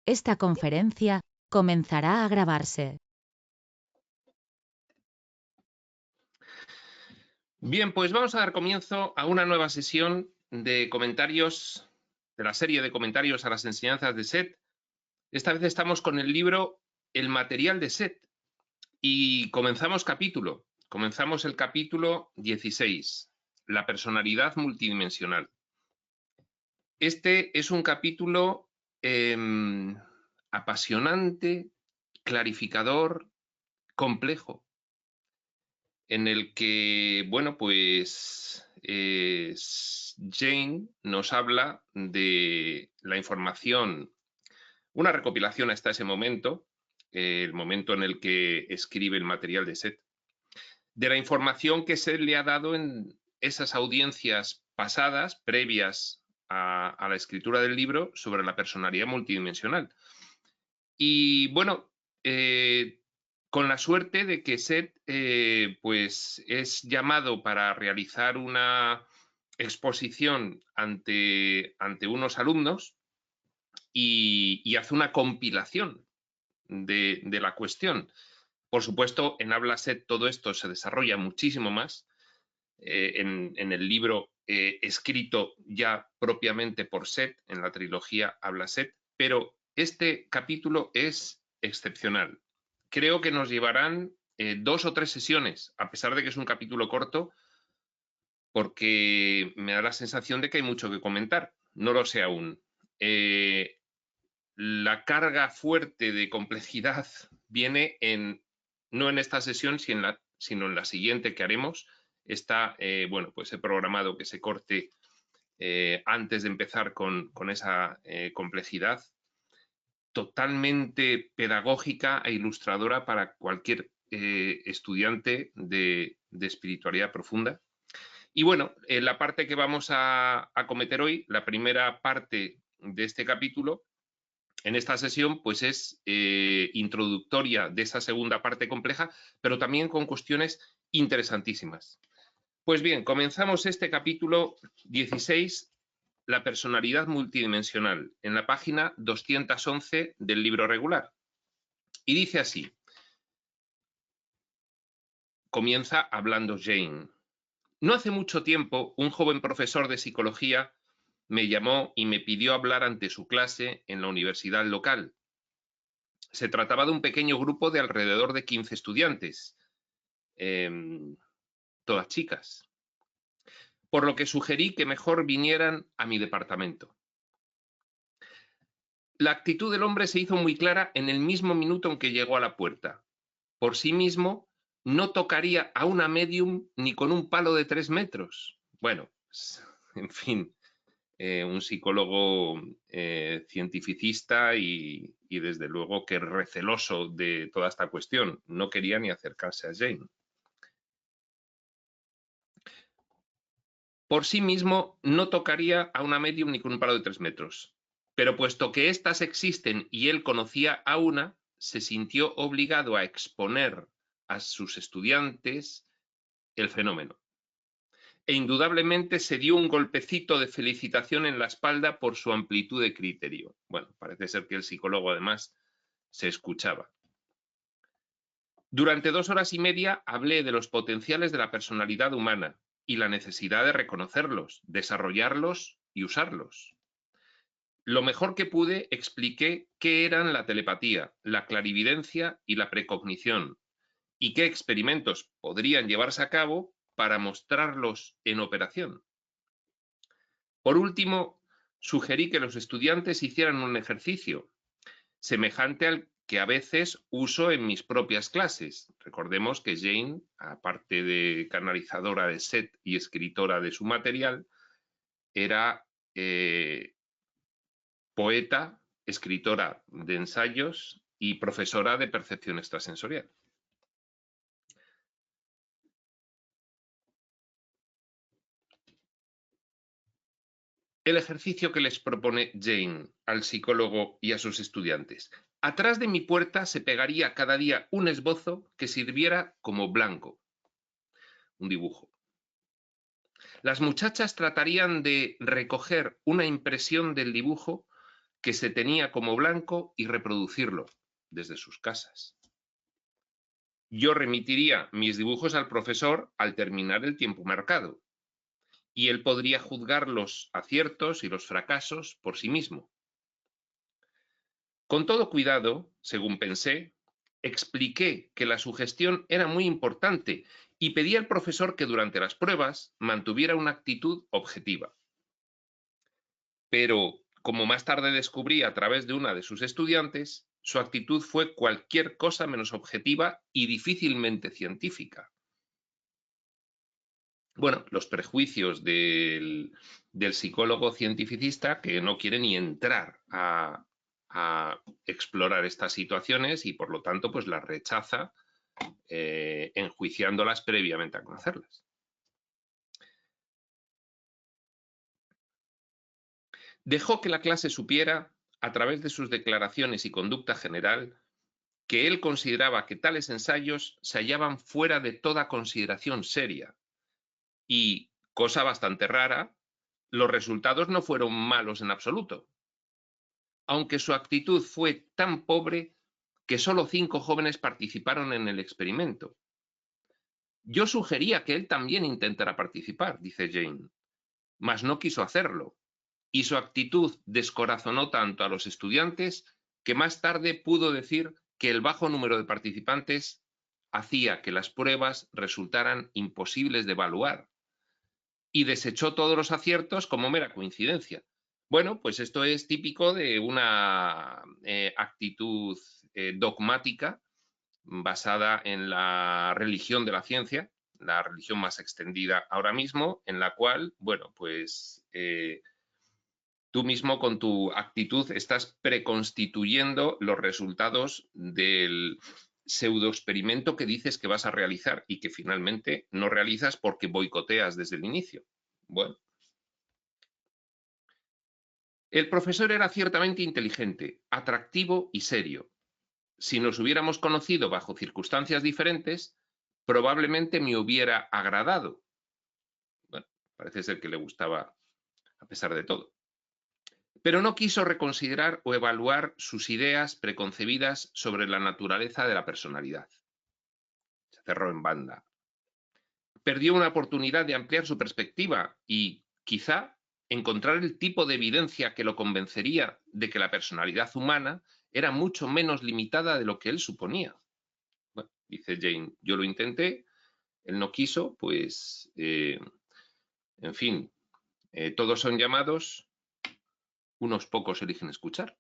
Esta conferencia comenzará a grabarse. Bien, pues vamos a dar comienzo a una nueva sesión de comentarios, de la serie de comentarios a las enseñanzas de Seth. Esta vez estamos con el libro El material de Seth y comenzamos el capítulo 16, la personalidad multidimensional. Este es un capítulo apasionante, clarificador, complejo, en el que, bueno, pues Jane nos habla de la información, una recopilación hasta ese momento, el momento en el que escribe el material de Seth, de la información que Seth le ha dado en esas audiencias pasadas, previas a la escritura del libro, sobre la personalidad multidimensional. Y bueno, con la suerte de que Seth pues es llamado para realizar una exposición ante unos alumnos y hace una compilación de la cuestión. Por supuesto, en Habla Seth todo esto se desarrolla muchísimo más en el libro escrito ya propiamente por Seth, en la trilogía Habla Seth, pero este capítulo es excepcional. Creo que nos llevarán 2 o 3 sesiones, a pesar de que es un capítulo corto, porque me da la sensación de que hay mucho que comentar. No lo sé aún. La carga fuerte de complejidad viene no en esta sesión, sino en la siguiente que haremos. Bueno, pues he programado que se corte antes de empezar con esa complejidad totalmente pedagógica e ilustradora para cualquier estudiante de espiritualidad profunda. Y bueno, la parte que vamos a cometer hoy, la primera parte de este capítulo, en esta sesión, pues es introductoria de esa segunda parte compleja, pero también con cuestiones interesantísimas. Pues bien, comenzamos este capítulo 16, la personalidad multidimensional, en la página 211 del libro regular. Y dice así, comienza hablando Jane. No hace mucho tiempo, un joven profesor de psicología me llamó y me pidió hablar ante su clase en la universidad local. Se trataba de un pequeño grupo de alrededor de 15 estudiantes, todas chicas, por lo que sugerí que mejor vinieran a mi departamento. La actitud del hombre se hizo muy clara en el mismo minuto en que llegó a la puerta. Por sí mismo, no tocaría a una médium ni con un palo de 3 metros. Bueno, en fin, un psicólogo cientificista y desde luego que receloso de toda esta cuestión. No quería ni acercarse a Jane. Por sí mismo no tocaría a una medium ni con un palo de 3 metros. Pero puesto que éstas existen y él conocía a una, se sintió obligado a exponer a sus estudiantes el fenómeno. E indudablemente se dio un golpecito de felicitación en la espalda por su amplitud de criterio. Bueno, parece ser que el psicólogo además se escuchaba. Durante 2 horas y media hablé de los potenciales de la personalidad humana y la necesidad de reconocerlos, desarrollarlos y usarlos. Lo mejor que pude expliqué qué eran la telepatía, la clarividencia y la precognición, y qué experimentos podrían llevarse a cabo para mostrarlos en operación. Por último, sugerí que los estudiantes hicieran un ejercicio, semejante al que a veces uso en mis propias clases. Recordemos que Jane, aparte de canalizadora de Seth y escritora de su material, era poeta, escritora de ensayos y profesora de percepción extrasensorial. El ejercicio que les propone Jane al psicólogo y a sus estudiantes. Atrás de mi puerta se pegaría cada día un esbozo que sirviera como blanco, un dibujo. Las muchachas tratarían de recoger una impresión del dibujo que se tenía como blanco y reproducirlo desde sus casas. Yo remitiría mis dibujos al profesor al terminar el tiempo marcado, y él podría juzgar los aciertos y los fracasos por sí mismo. Con todo cuidado, según pensé, expliqué que la sugestión era muy importante y pedí al profesor que durante las pruebas mantuviera una actitud objetiva. Pero, como más tarde descubrí a través de una de sus estudiantes, su actitud fue cualquier cosa menos objetiva y difícilmente científica. Bueno, los prejuicios del psicólogo cientificista que no quiere ni entrar a explorar estas situaciones y por lo tanto pues las rechaza enjuiciándolas previamente a conocerlas. Dejó que la clase supiera, a través de sus declaraciones y conducta general, que él consideraba que tales ensayos se hallaban fuera de toda consideración seria y, cosa bastante rara, los resultados no fueron malos en absoluto, aunque su actitud fue tan pobre que solo 5 jóvenes participaron en el experimento. Yo sugería que él también intentara participar, dice Jane, mas no quiso hacerlo, y su actitud descorazonó tanto a los estudiantes que más tarde pudo decir que el bajo número de participantes hacía que las pruebas resultaran imposibles de evaluar y desechó todos los aciertos como mera coincidencia. Bueno, pues esto es típico de una actitud dogmática basada en la religión de la ciencia, la religión más extendida ahora mismo, en la cual, bueno, pues tú mismo con tu actitud estás preconstituyendo los resultados del pseudoexperimento que dices que vas a realizar y que finalmente no realizas porque boicoteas desde el inicio. Bueno. El profesor era ciertamente inteligente, atractivo y serio. Si nos hubiéramos conocido bajo circunstancias diferentes, probablemente me hubiera agradado. Bueno, parece ser que le gustaba a pesar de todo. Pero no quiso reconsiderar o evaluar sus ideas preconcebidas sobre la naturaleza de la personalidad. Se cerró en banda. Perdió una oportunidad de ampliar su perspectiva y, quizá, encontrar el tipo de evidencia que lo convencería de que la personalidad humana era mucho menos limitada de lo que él suponía. Bueno, dice Jane, yo lo intenté, él no quiso, pues, en fin, todos son llamados, unos pocos eligen escuchar.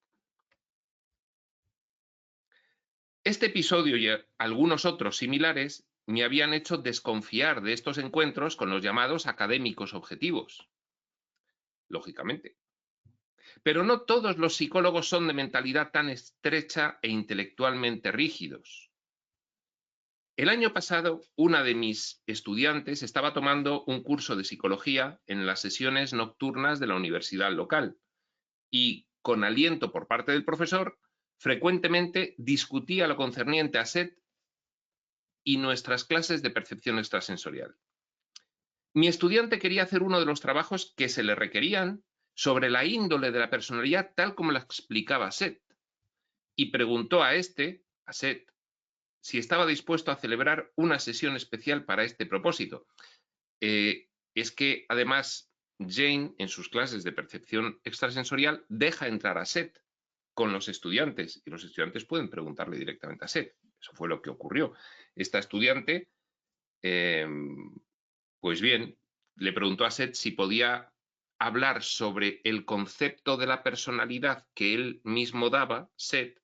Este episodio y algunos otros similares me habían hecho desconfiar de estos encuentros con los llamados académicos objetivos, lógicamente. Pero no todos los psicólogos son de mentalidad tan estrecha e intelectualmente rígidos. El año pasado, una de mis estudiantes estaba tomando un curso de psicología en las sesiones nocturnas de la universidad local y, con aliento por parte del profesor, frecuentemente discutía lo concerniente a Seth y nuestras clases de percepción extrasensorial. Mi estudiante quería hacer uno de los trabajos que se le requerían sobre la índole de la personalidad tal como la explicaba Seth, y preguntó a Seth, si estaba dispuesto a celebrar una sesión especial para este propósito. Es que, además, Jane, en sus clases de percepción extrasensorial, deja entrar a Seth con los estudiantes, y los estudiantes pueden preguntarle directamente a Seth. Eso fue lo que ocurrió. Esta estudiante, pues bien, le preguntó a Seth si podía hablar sobre el concepto de la personalidad que él mismo daba, Seth,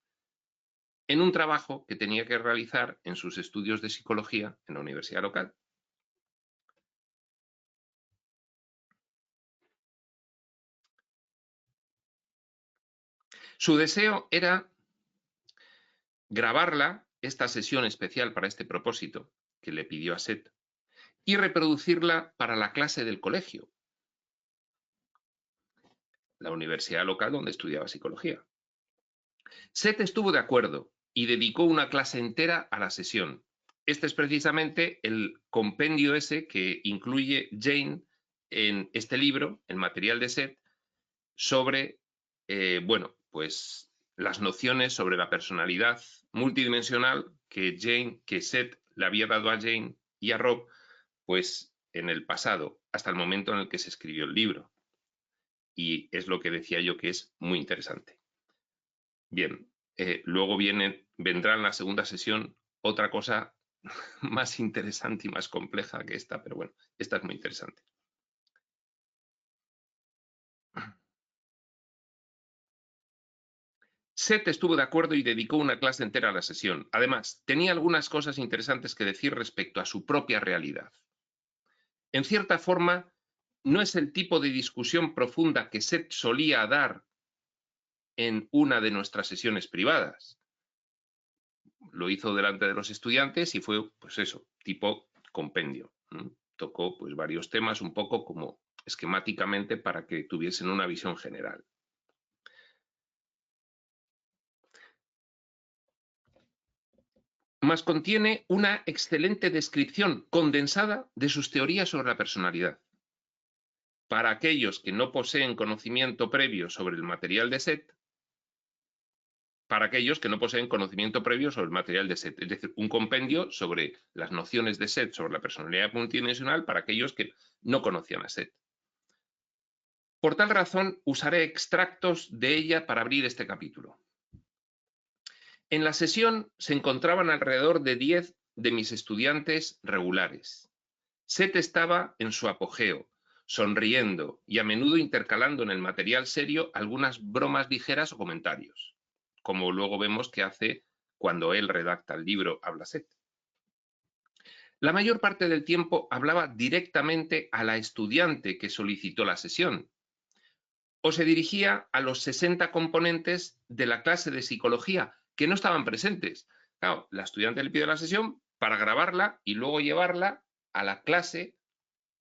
en un trabajo que tenía que realizar en sus estudios de psicología en la universidad local. Su deseo era grabarla, esta sesión especial para este propósito que le pidió a Seth, y reproducirla para la clase del colegio, la universidad local donde estudiaba psicología. Seth estuvo de acuerdo y dedicó una clase entera a la sesión. Este es precisamente el compendio ese que incluye Jane en este libro, el material de Seth, sobre, bueno, pues, las nociones sobre la personalidad multidimensional que Seth le había dado a Jane y a Rob, pues, en el pasado, hasta el momento en el que se escribió el libro. Y es lo que decía yo, que es muy interesante. Bien, luego vendrá en la segunda sesión otra cosa más interesante y más compleja que esta, pero bueno, esta es muy interesante. Seth estuvo de acuerdo y dedicó una clase entera a la sesión. Además, tenía algunas cosas interesantes que decir respecto a su propia realidad. En cierta forma, no es el tipo de discusión profunda que Seth solía dar en una de nuestras sesiones privadas. Lo hizo delante de los estudiantes y fue, pues eso, tipo compendio. Tocó pues varios temas un poco como esquemáticamente para que tuviesen una visión general. Mas contiene una excelente descripción condensada de sus teorías sobre la personalidad. Para aquellos que no poseen conocimiento previo sobre el material de Seth, es decir, un compendio sobre las nociones de Seth sobre la personalidad multidimensional para aquellos que no conocían a Seth. Por tal razón, usaré extractos de ella para abrir este capítulo. En la sesión se encontraban alrededor de 10 de mis estudiantes regulares. Seth estaba en su apogeo, sonriendo y a menudo intercalando en el material serio algunas bromas ligeras o comentarios, como luego vemos que hace cuando él redacta el libro Habla Seth. La mayor parte del tiempo hablaba directamente a la estudiante que solicitó la sesión, o se dirigía a los 60 componentes de la clase de psicología que no estaban presentes. Claro, la estudiante le pide la sesión para grabarla y luego llevarla a la clase,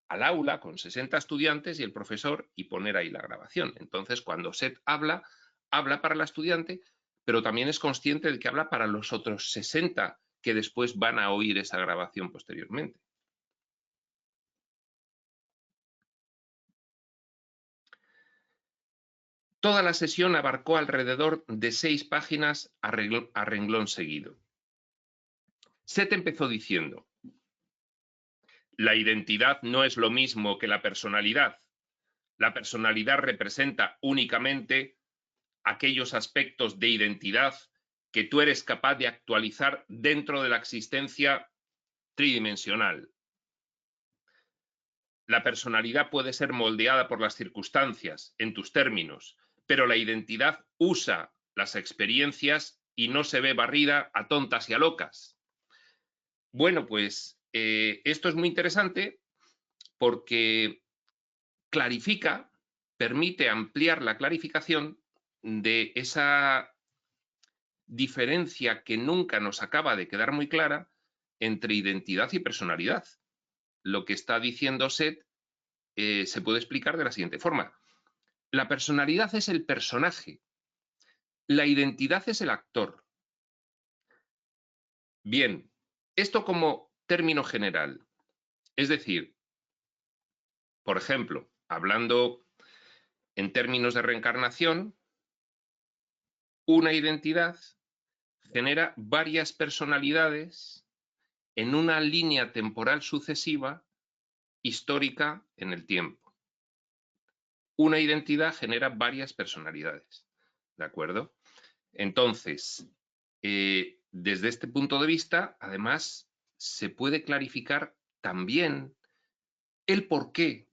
al aula, con 60 estudiantes y el profesor, y poner ahí la grabación. Entonces, cuando Seth habla para la estudiante, pero también es consciente de que habla para los otros 60 que después van a oír esa grabación posteriormente. Toda la sesión abarcó alrededor de 6 páginas a renglón seguido. Seth empezó diciendo: la identidad no es lo mismo que la personalidad. La personalidad representa únicamente aquellos aspectos de identidad que tú eres capaz de actualizar dentro de la existencia tridimensional. La personalidad puede ser moldeada por las circunstancias, en tus términos, pero la identidad usa las experiencias y no se ve barrida a tontas y a locas. Bueno, pues esto es muy interesante porque clarifica, permite ampliar la clarificación de esa diferencia que nunca nos acaba de quedar muy clara entre identidad y personalidad. Lo que está diciendo Seth se puede explicar de la siguiente forma. La personalidad es el personaje, la identidad es el actor. Bien, esto como término general. Es decir, por ejemplo, hablando en términos de reencarnación, una identidad genera varias personalidades en una línea temporal sucesiva histórica en el tiempo. Una identidad genera varias personalidades, ¿de acuerdo? Entonces, desde este punto de vista, además, se puede clarificar también el por qué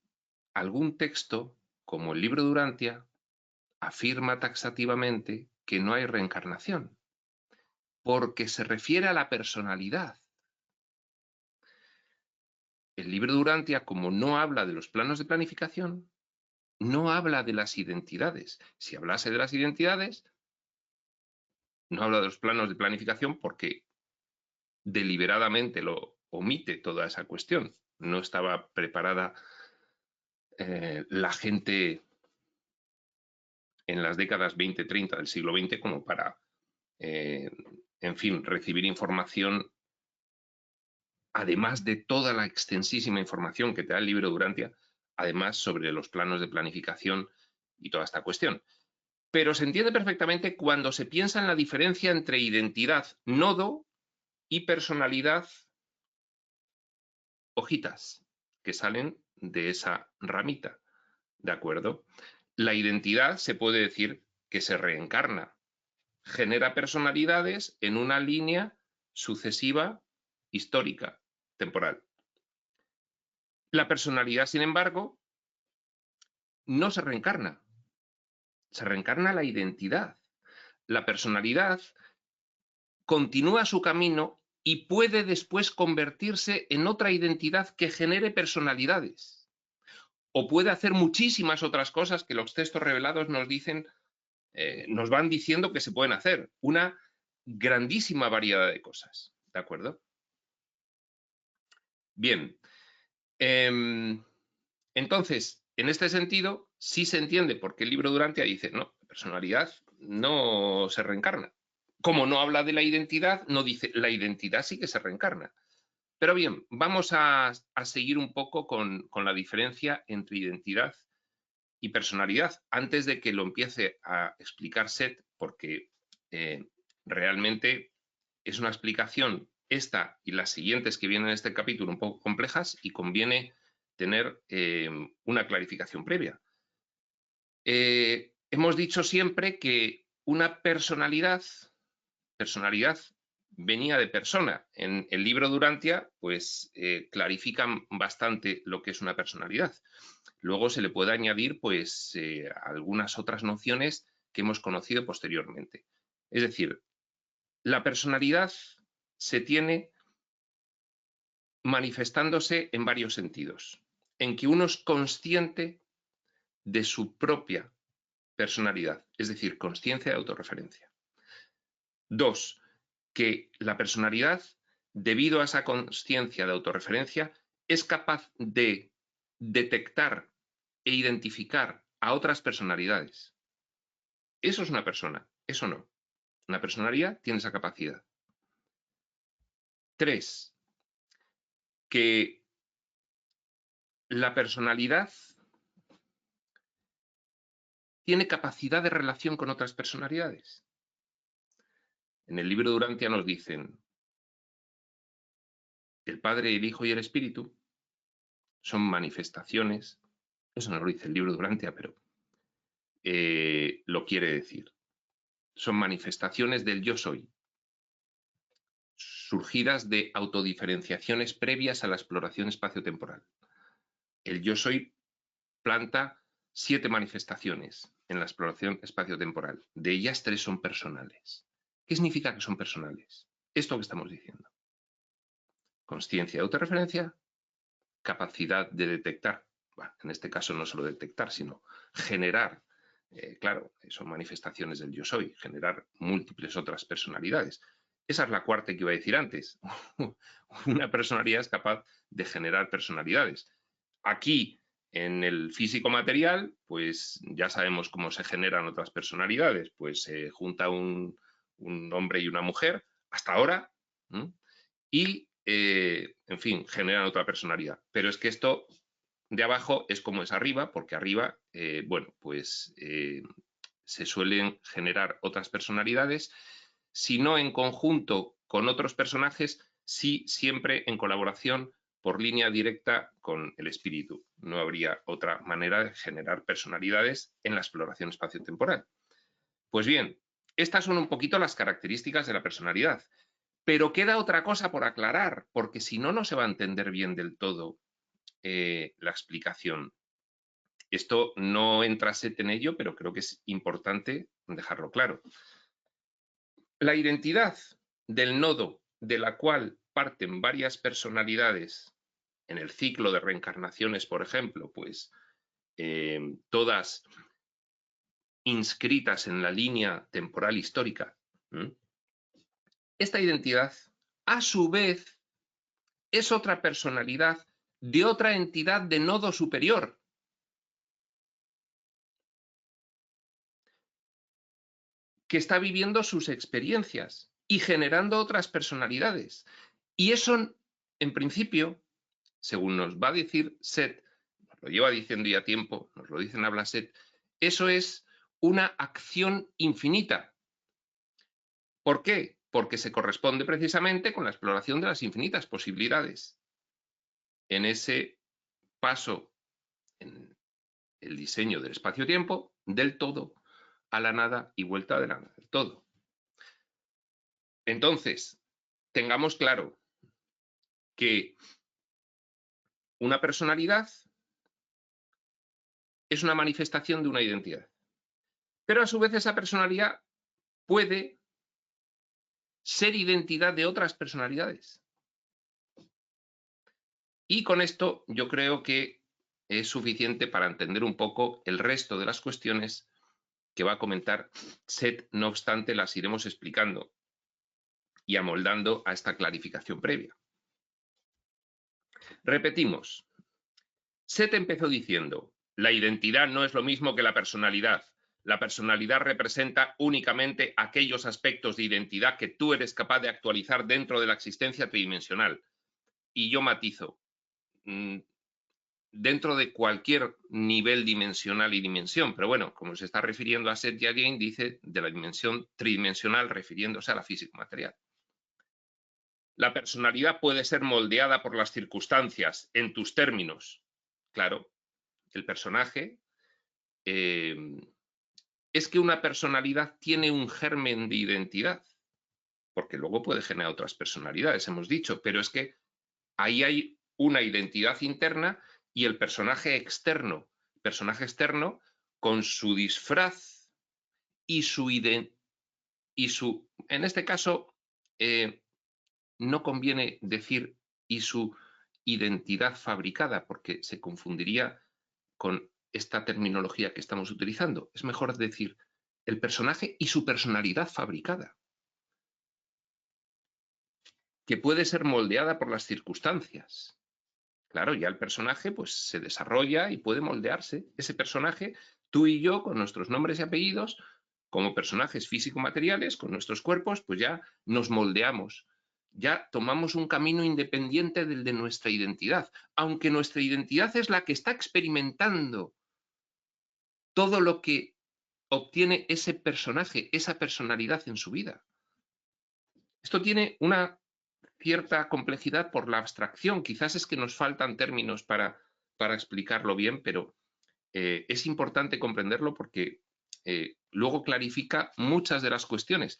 algún texto, como el libro de Urantia, afirma taxativamente que no hay reencarnación, porque se refiere a la personalidad. El libro de Urantia, como no habla de los planos de planificación, no habla de las identidades. Si hablase de las identidades, no habla de los planos de planificación porque deliberadamente lo omite toda esa cuestión. No estaba preparada la gente en las décadas 20-30 del siglo XX como para, en fin, recibir información, además de toda la extensísima información que te da el libro de Urantia, además sobre los planos de planificación y toda esta cuestión. pero se entiende perfectamente cuando se piensa en la diferencia entre identidad nodo y personalidad hojitas que salen de esa ramita, ¿de acuerdo? La identidad se puede decir que se reencarna, genera personalidades en una línea sucesiva histórica, temporal. La personalidad, sin embargo, no se reencarna la identidad. La personalidad continúa su camino y puede después convertirse en otra identidad que genere personalidades. O puede hacer muchísimas otras cosas que los textos revelados nos dicen, nos van diciendo que se pueden hacer. Una grandísima variedad de cosas, ¿de acuerdo? Bien. Entonces, en este sentido, sí se entiende por qué el libro Durantia dice, no, la personalidad no se reencarna. Como no habla de la identidad, no dice, la identidad sí que se reencarna. Pero bien, vamos a seguir un poco con la diferencia entre identidad y personalidad, antes de que lo empiece a explicar Seth, porque realmente es una explicación, esta y las siguientes que vienen en este capítulo, un poco complejas y conviene tener una clarificación previa. Hemos dicho siempre que una personalidad venía de persona. En el libro Durantia, pues clarifican bastante lo que es una personalidad. Luego se le puede añadir, pues, algunas otras nociones que hemos conocido posteriormente. Es decir, la personalidad se tiene manifestándose en varios sentidos. En que uno es consciente de su propia personalidad, es decir, consciencia de autorreferencia. 2, que la personalidad, debido a esa consciencia de autorreferencia, es capaz de detectar e identificar a otras personalidades. Eso es una persona, eso no. Una personalidad tiene esa capacidad. 3, que la personalidad tiene capacidad de relación con otras personalidades. En el libro Durantia nos dicen, el Padre, el Hijo y el Espíritu son manifestaciones, eso no lo dice el libro Durantia, pero lo quiere decir. Son manifestaciones del yo soy, surgidas de autodiferenciaciones previas a la exploración espaciotemporal. El yo soy planta 7 manifestaciones en la exploración espaciotemporal. De ellas 3 son personales. ¿Qué significa que son personales? Esto que estamos diciendo. Consciencia de autorreferencia, capacidad de detectar, bueno, en este caso no solo detectar, sino generar, claro, son manifestaciones del yo soy, generar múltiples otras personalidades. Esa es la cuarta que iba a decir antes. Una personalidad es capaz de generar personalidades. Aquí, en el físico material, pues ya sabemos cómo se generan otras personalidades. Pues se junta un hombre y una mujer, hasta ahora, y, en fin, generan otra personalidad. Pero es que esto de abajo es como es arriba, porque arriba, bueno, pues se suelen generar otras personalidades, si no en conjunto con otros personajes, sí siempre en colaboración por línea directa con el espíritu. No habría otra manera de generar personalidades en la exploración espaciotemporal. Pues bien, estas son un poquito las características de la personalidad. Pero queda otra cosa por aclarar, porque si no, no se va a entender bien del todo la explicación. Esto no entra Seth en ello, pero creo que es importante dejarlo claro. La identidad del nodo de la cual parten varias personalidades en el ciclo de reencarnaciones, por ejemplo, pues todas inscritas en la línea temporal histórica. Esta identidad, a su vez, es otra personalidad de otra entidad de nodo superior. Que está viviendo sus experiencias y generando otras personalidades. Y eso, en principio, según nos va a decir Seth, nos lo lleva diciendo ya tiempo, nos lo dicen habla Seth, eso es una acción infinita. ¿Por qué? Porque se corresponde precisamente con la exploración de las infinitas posibilidades. En ese paso, en el diseño del espacio-tiempo, del todo a la nada y vuelta de la nada del todo. Entonces, tengamos claro que una personalidad es una manifestación de una identidad. Pero a su vez esa personalidad puede ser identidad de otras personalidades. Y con esto yo creo que es suficiente para entender un poco el resto de las cuestiones que va a comentar Seth. No obstante, las iremos explicando y amoldando a esta clarificación previa. Repetimos. Seth empezó diciendo: la identidad no es lo mismo que la personalidad. La personalidad representa únicamente aquellos aspectos de identidad que tú eres capaz de actualizar dentro de la existencia tridimensional. Y yo matizo, dentro de cualquier nivel dimensional y dimensión, pero bueno, como se está refiriendo a Seth y a Jane, dice de la dimensión tridimensional refiriéndose a la física material. La personalidad puede ser moldeada por las circunstancias, en tus términos. Claro, el personaje es que una personalidad tiene un germen de identidad, porque luego puede generar otras personalidades, hemos dicho, pero es que ahí hay una identidad interna y el personaje externo con su disfraz y en este caso, no conviene decir y su identidad fabricada, porque se confundiría con esta terminología que estamos utilizando. Es mejor decir el personaje y su personalidad fabricada, que puede ser moldeada por las circunstancias. Claro, ya el personaje pues se desarrolla y puede moldearse. Ese personaje, tú y yo, con nuestros nombres y apellidos, como personajes físico-materiales, con nuestros cuerpos, pues ya nos moldeamos. Ya tomamos un camino independiente del de nuestra identidad, aunque nuestra identidad es la que está experimentando todo lo que obtiene ese personaje, esa personalidad en su vida. Esto tiene una cierta complejidad por la abstracción. Quizás es que nos faltan términos para explicarlo bien, pero es importante comprenderlo porque luego clarifica muchas de las cuestiones.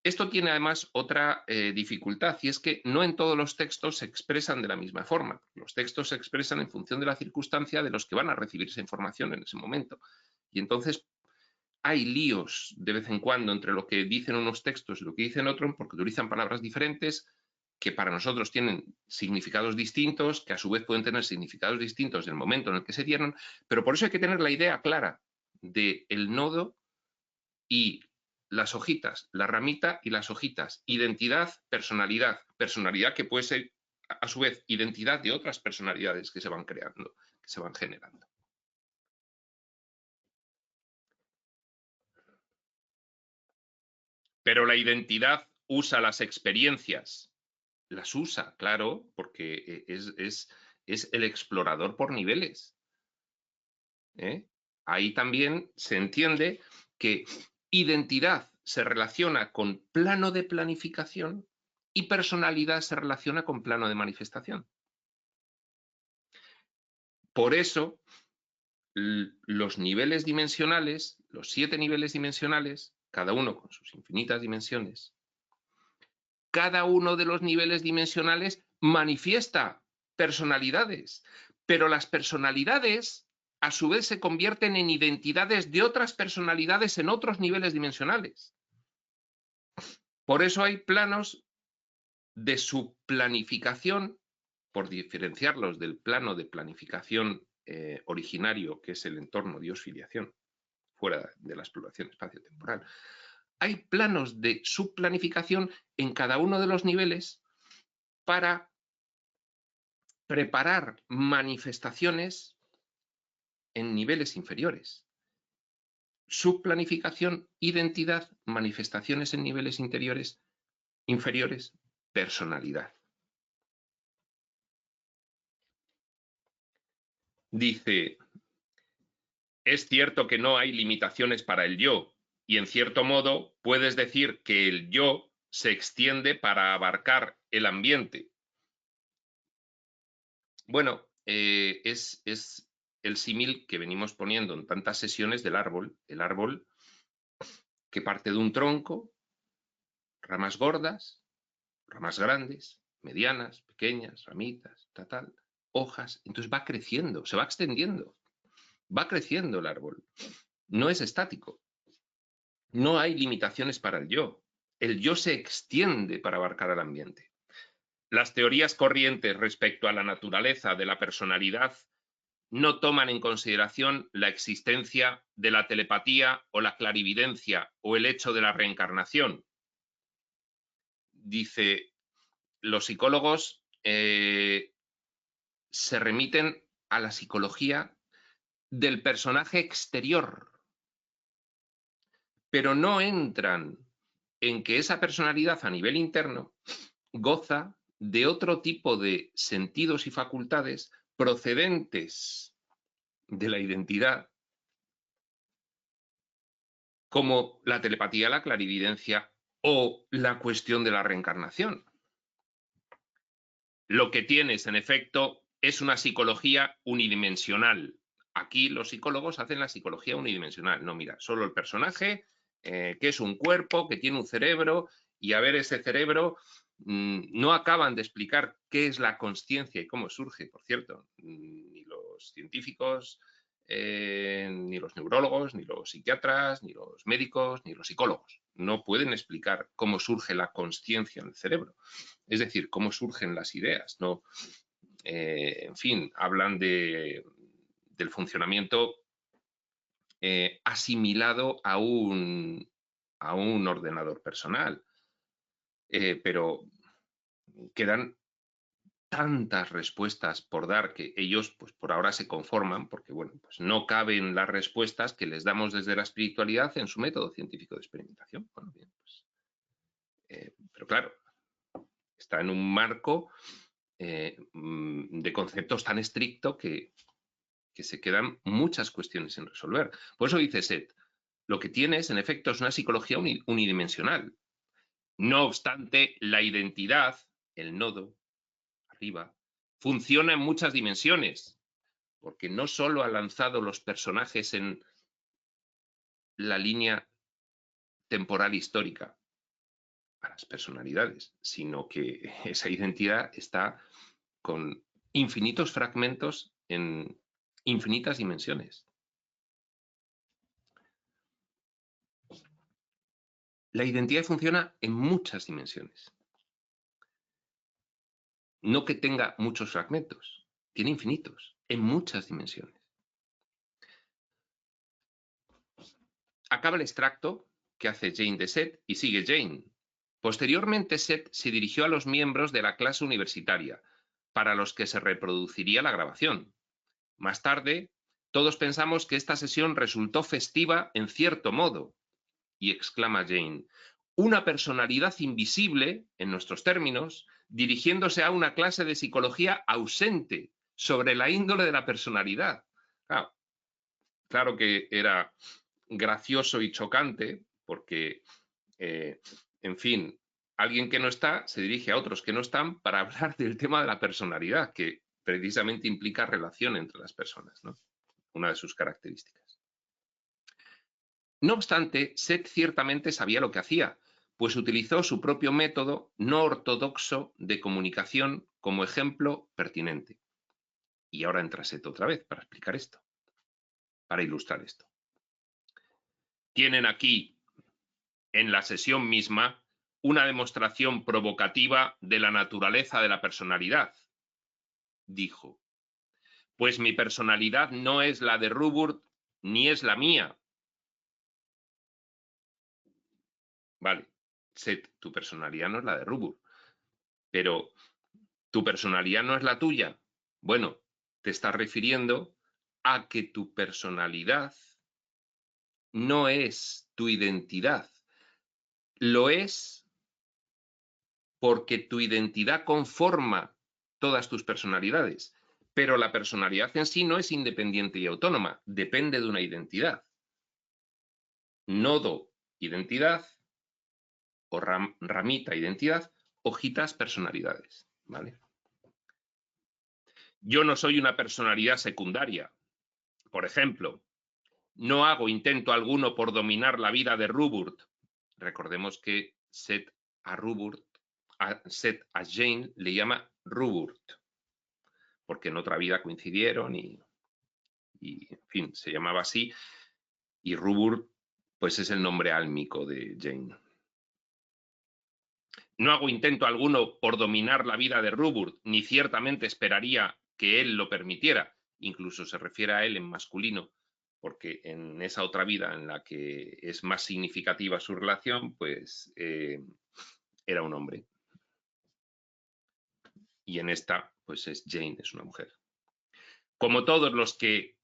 Esto tiene además otra dificultad, y es que no en todos los textos se expresan de la misma forma. Los textos se expresan en función de la circunstancia de los que van a recibir esa información en ese momento. Y entonces hay líos de vez en cuando entre lo que dicen unos textos y lo que dicen otros, porque utilizan palabras diferentes que para nosotros tienen significados distintos, que a su vez pueden tener significados distintos del momento en el que se dieron, pero por eso hay que tener la idea clara del nodo y las hojitas, la ramita y las hojitas, identidad, personalidad, personalidad que puede ser a su vez identidad de otras personalidades que se van creando, que se van generando. Pero la identidad usa las experiencias. Las usa, claro, porque es el explorador por niveles. Ahí también se entiende que identidad se relaciona con plano de planificación y personalidad se relaciona con plano de manifestación. Por eso, los niveles dimensionales, los 7 niveles dimensionales, cada uno con sus infinitas dimensiones, cada uno de los niveles dimensionales manifiesta personalidades, pero las personalidades a su vez se convierten en identidades de otras personalidades en otros niveles dimensionales. Por eso hay planos de subplanificación, por diferenciarlos del plano de planificación originario, que es el entorno Dios-filiación, fuera de la exploración espacio-temporal. Hay planos de subplanificación en cada uno de los niveles para preparar manifestaciones en niveles inferiores. Subplanificación, identidad, manifestaciones en niveles inferiores, personalidad. Dice, es cierto que no hay limitaciones para el yo, y en cierto modo puedes decir que el yo se extiende para abarcar el ambiente. Bueno, es el símil que venimos poniendo en tantas sesiones del árbol. El árbol que parte de un tronco, ramas gordas, ramas grandes, medianas, pequeñas, ramitas, tal, hojas. Entonces va creciendo, se va extendiendo, va creciendo el árbol. No es estático. No hay limitaciones para el yo. El yo se extiende para abarcar al ambiente. Las teorías corrientes respecto a la naturaleza de la personalidad no toman en consideración la existencia de la telepatía o la clarividencia o el hecho de la reencarnación. Dice, los psicólogos se remiten a la psicología del personaje exterior, pero no entran en que esa personalidad a nivel interno goza de otro tipo de sentidos y facultades procedentes de la identidad, como la telepatía, la clarividencia o la cuestión de la reencarnación. Lo que tienes, en efecto, es una psicología unidimensional. Aquí los psicólogos hacen la psicología unidimensional. No, mira, solo el personaje, que es un cuerpo, que tiene un cerebro, y a ver ese cerebro, no acaban de explicar qué es la consciencia y cómo surge, por cierto, ni los científicos, ni los neurólogos, ni los psiquiatras, ni los médicos, ni los psicólogos. No pueden explicar cómo surge la consciencia en el cerebro. Es decir, cómo surgen las ideas, ¿no? En fin, hablan del funcionamiento asimilado a un ordenador personal. Pero quedan tantas respuestas por dar que ellos, pues por ahora se conforman, porque bueno, pues no caben las respuestas que les damos desde la espiritualidad en su método científico de experimentación. Bueno, bien, pues, pero claro, está en un marco de conceptos tan estricto que se quedan muchas cuestiones sin resolver. Por eso dice Seth, lo que tienes en efecto es una psicología unidimensional. No obstante, la identidad, el nodo, arriba, funciona en muchas dimensiones, porque no solo ha lanzado los personajes en la línea temporal histórica a las personalidades, sino que esa identidad está con infinitos fragmentos en infinitas dimensiones. La identidad funciona en muchas dimensiones. No que tenga muchos fragmentos, tiene infinitos, en muchas dimensiones. Acaba el extracto que hace Jane de Seth y sigue Jane. Posteriormente, Seth se dirigió a los miembros de la clase universitaria, para los que se reproduciría la grabación. Más tarde, todos pensamos que esta sesión resultó festiva en cierto modo, y exclama Jane, una personalidad invisible, en nuestros términos, dirigiéndose a una clase de psicología ausente sobre la índole de la personalidad. Claro que era gracioso y chocante porque, en fin, alguien que no está se dirige a otros que no están para hablar del tema de la personalidad, que precisamente implica relación entre las personas, ¿no? Una de sus características. No obstante, Seth ciertamente sabía lo que hacía, pues utilizó su propio método no ortodoxo de comunicación como ejemplo pertinente. Y ahora entra Seth otra vez para explicar esto, para ilustrar esto. Tienen aquí, en la sesión misma, una demostración provocativa de la naturaleza de la personalidad, dijo. Pues mi personalidad no es la de Ruburt ni es la mía. Vale, Seth, tu personalidad no es la de Ruburt, pero tu personalidad no es la tuya. Bueno, te estás refiriendo a que tu personalidad no es tu identidad. Lo es porque tu identidad conforma todas tus personalidades, Pero la personalidad en sí no es independiente y autónoma, depende de una identidad. Nodo, identidad, o ramita, identidad, hojitas, personalidades, ¿vale? Yo no soy una personalidad secundaria. Por ejemplo, no hago intento alguno por dominar la vida de Ruburt. Recordemos que Seth a Jane le llama Ruburt, porque en otra vida coincidieron y en fin, se llamaba así. Y Ruburt, pues es el nombre álmico de Jane. No hago intento alguno por dominar la vida de Ruburt, ni ciertamente esperaría que él lo permitiera. Incluso se refiere a él en masculino, porque en esa otra vida en la que es más significativa su relación, pues era un hombre. Y en esta, pues es Jane, es una mujer. Como todos los que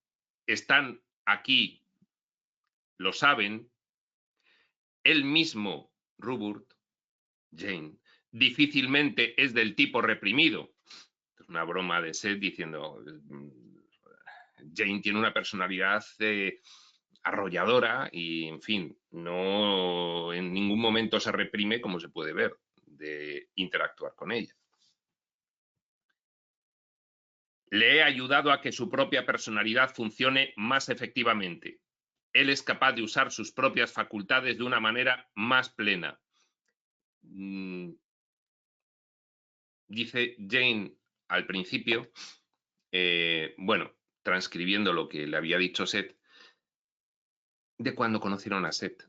están aquí lo saben, él mismo, Ruburt, Jane, difícilmente es del tipo reprimido. Es una broma de Seth diciendo, Jane tiene una personalidad arrolladora y, en fin, no en ningún momento se reprime, como se puede ver, de interactuar con ella. Le he ayudado a que su propia personalidad funcione más efectivamente. Él es capaz de usar sus propias facultades de una manera más plena. Dice Jane al principio, bueno, transcribiendo lo que le había dicho Seth, de cuando conocieron a Seth,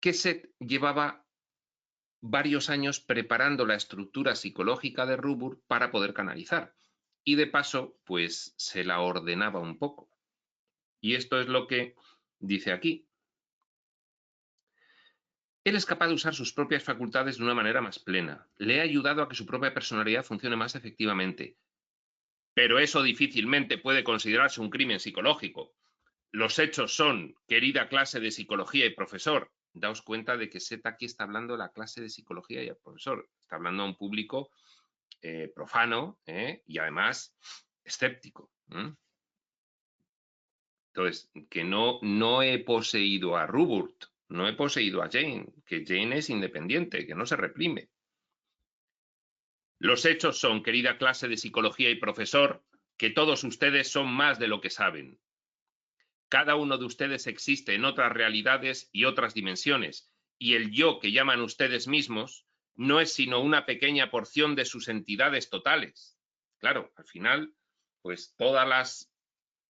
que Seth llevaba varios años preparando la estructura psicológica de Ruburt para poder canalizar. Y de paso, pues se la ordenaba un poco. Y esto es lo que dice aquí. Él es capaz de usar sus propias facultades de una manera más plena. Le ha ayudado a que su propia personalidad funcione más efectivamente. Pero eso difícilmente puede considerarse un crimen psicológico. Los hechos son, querida clase de psicología y profesor. Daos cuenta de que Seth aquí está hablando de la clase de psicología y el profesor. Está hablando a un público profano y además escéptico. Entonces, que no he poseído a Ruburt, no he poseído a Jane, que Jane es independiente, que no se reprime. Los hechos son, querida clase de psicología y profesor, que todos ustedes son más de lo que saben. Cada uno de ustedes existe en otras realidades y otras dimensiones, y el yo que llaman ustedes mismos no es sino una pequeña porción de sus entidades totales. Claro, al final, pues todas las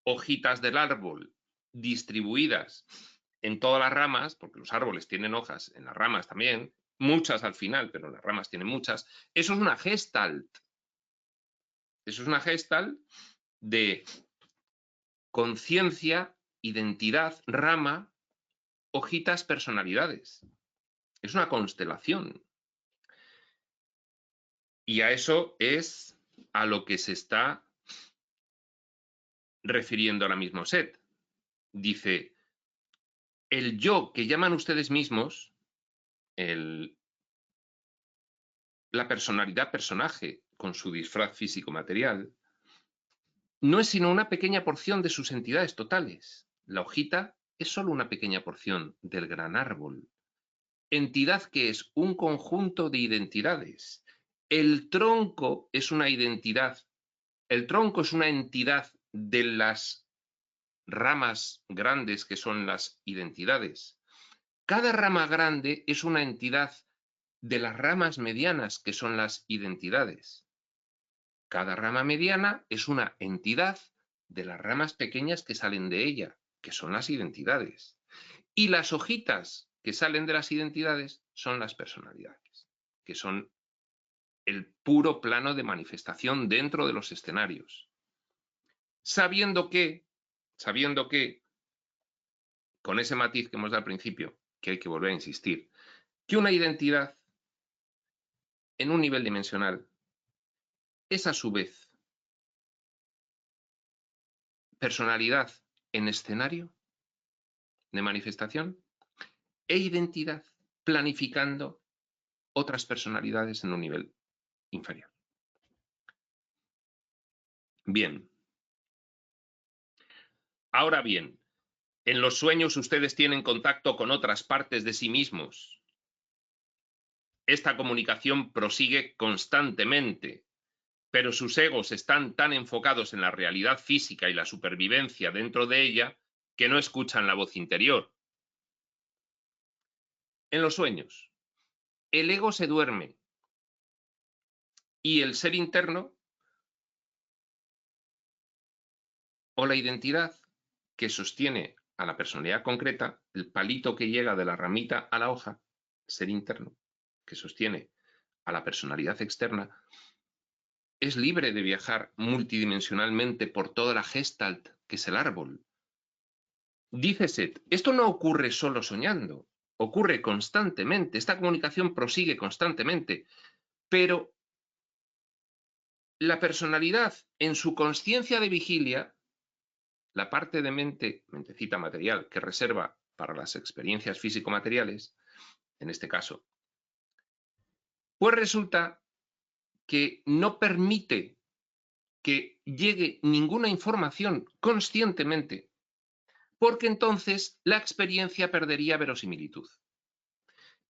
hojitas del árbol distribuidas en todas las ramas, porque los árboles tienen hojas en las ramas también, muchas al final, pero las ramas tienen muchas, eso es una gestalt. Eso es una gestalt de conciencia, identidad, rama, hojitas, personalidades. Es una constelación. Y a eso es a lo que se está refiriendo ahora mismo Seth. Dice, el yo que llaman ustedes mismos, la personalidad personaje con su disfraz físico-material, no es sino una pequeña porción de sus entidades totales. La hojita es solo una pequeña porción del gran árbol. Entidad que es un conjunto de identidades. El tronco es una identidad. El tronco es una entidad de las ramas grandes que son las identidades. Cada rama grande es una entidad de las ramas medianas que son las identidades. Cada rama mediana es una entidad de las ramas pequeñas que salen de ella, que son las identidades. Y las hojitas que salen de las identidades son las personalidades, que son el puro plano de manifestación dentro de los escenarios. Sabiendo que, con ese matiz que hemos dado al principio, que hay que volver a insistir, que una identidad en un nivel dimensional es a su vez personalidad en escenario de manifestación e identidad planificando otras personalidades en un nivel inferior. Bien. Ahora bien, en los sueños ustedes tienen contacto con otras partes de sí mismos. Esta comunicación prosigue constantemente, pero sus egos están tan enfocados en la realidad física y la supervivencia dentro de ella que no escuchan la voz interior. En los sueños, el ego se duerme y el ser interno o la identidad que sostiene a la personalidad concreta, el palito que llega de la ramita a la hoja, ser interno, que sostiene a la personalidad externa, es libre de viajar multidimensionalmente por toda la Gestalt, que es el árbol. Dice Seth, esto no ocurre solo soñando, ocurre constantemente, esta comunicación prosigue constantemente, pero la personalidad en su conciencia de vigilia, la parte de mentecita material que reserva para las experiencias físico-materiales, en este caso, pues resulta que no permite que llegue ninguna información conscientemente, porque entonces la experiencia perdería verosimilitud.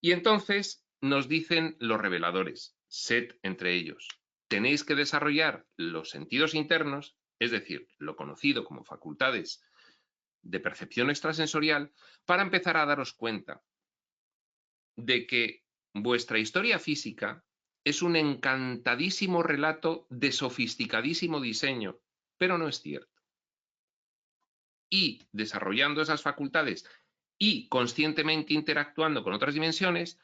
Y entonces nos dicen los reveladores, Seth entre ellos, tenéis que desarrollar los sentidos internos, es decir, lo conocido como facultades de percepción extrasensorial, para empezar a daros cuenta de que vuestra historia física es un encantadísimo relato de sofisticadísimo diseño, pero no es cierto. Y desarrollando esas facultades y conscientemente interactuando con otras dimensiones,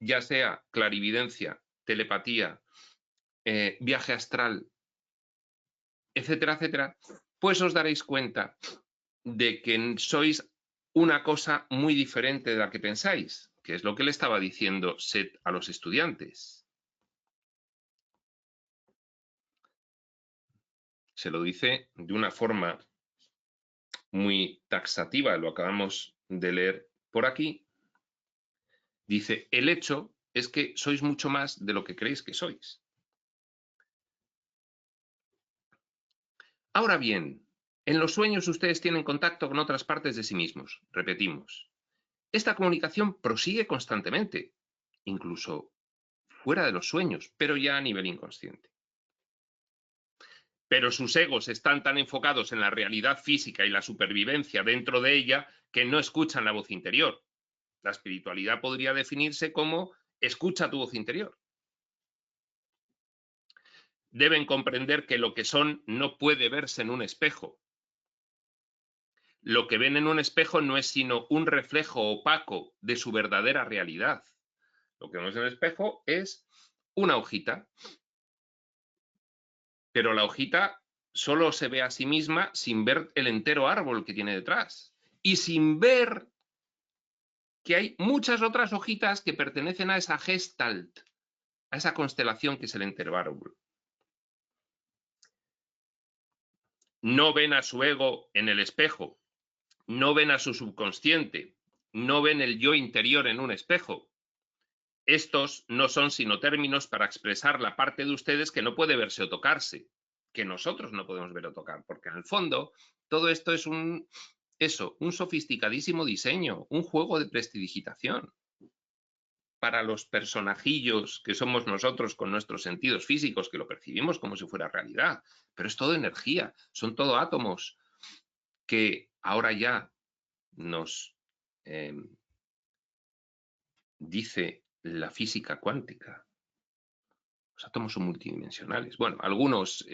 ya sea clarividencia, telepatía, viaje astral, etcétera, etcétera, pues os daréis cuenta de que sois una cosa muy diferente de la que pensáis, que es lo que le estaba diciendo Seth a los estudiantes. Se lo dice de una forma muy taxativa, lo acabamos de leer por aquí. Dice, el hecho es que sois mucho más de lo que creéis que sois. Ahora bien, en los sueños ustedes tienen contacto con otras partes de sí mismos. Repetimos, esta comunicación prosigue constantemente, incluso fuera de los sueños, pero ya a nivel inconsciente. Pero sus egos están tan enfocados en la realidad física y la supervivencia dentro de ella que no escuchan la voz interior. La espiritualidad podría definirse como escucha tu voz interior. Deben comprender que lo que son no puede verse en un espejo. Lo que ven en un espejo no es sino un reflejo opaco de su verdadera realidad. Lo que vemos en el espejo es una hojita, pero la hojita solo se ve a sí misma sin ver el entero árbol que tiene detrás y sin ver que hay muchas otras hojitas que pertenecen a esa Gestalt, a esa constelación que es el entero árbol. No ven a su ego en el espejo, no ven a su subconsciente, no ven el yo interior en un espejo. Estos no son sino términos para expresar la parte de ustedes que no puede verse o tocarse, que nosotros no podemos ver o tocar, porque en el fondo todo esto es un sofisticadísimo diseño, un juego de prestidigitación para los personajillos que somos nosotros con nuestros sentidos físicos, que lo percibimos como si fuera realidad, pero es todo energía, son todo átomos que ahora ya nos dice la física cuántica. Los átomos son multidimensionales. Bueno, algunos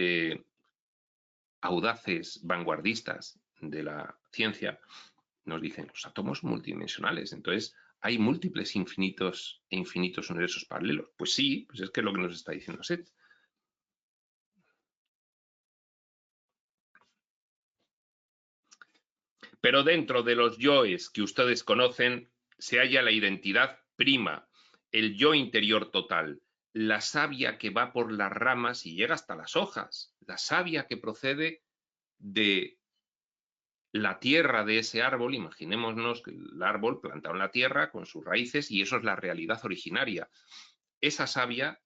audaces vanguardistas de la ciencia nos dicen los átomos multidimensionales. Entonces, ¿hay múltiples infinitos e infinitos universos paralelos? Pues sí, pues es que es lo que nos está diciendo Seth. Pero dentro de los yoes que ustedes conocen se halla la identidad prima, el yo interior total, la savia que va por las ramas y llega hasta las hojas, la savia que procede de la tierra de ese árbol. Imaginémonos que el árbol plantado en la tierra con sus raíces y eso es la realidad originaria. Esa savia,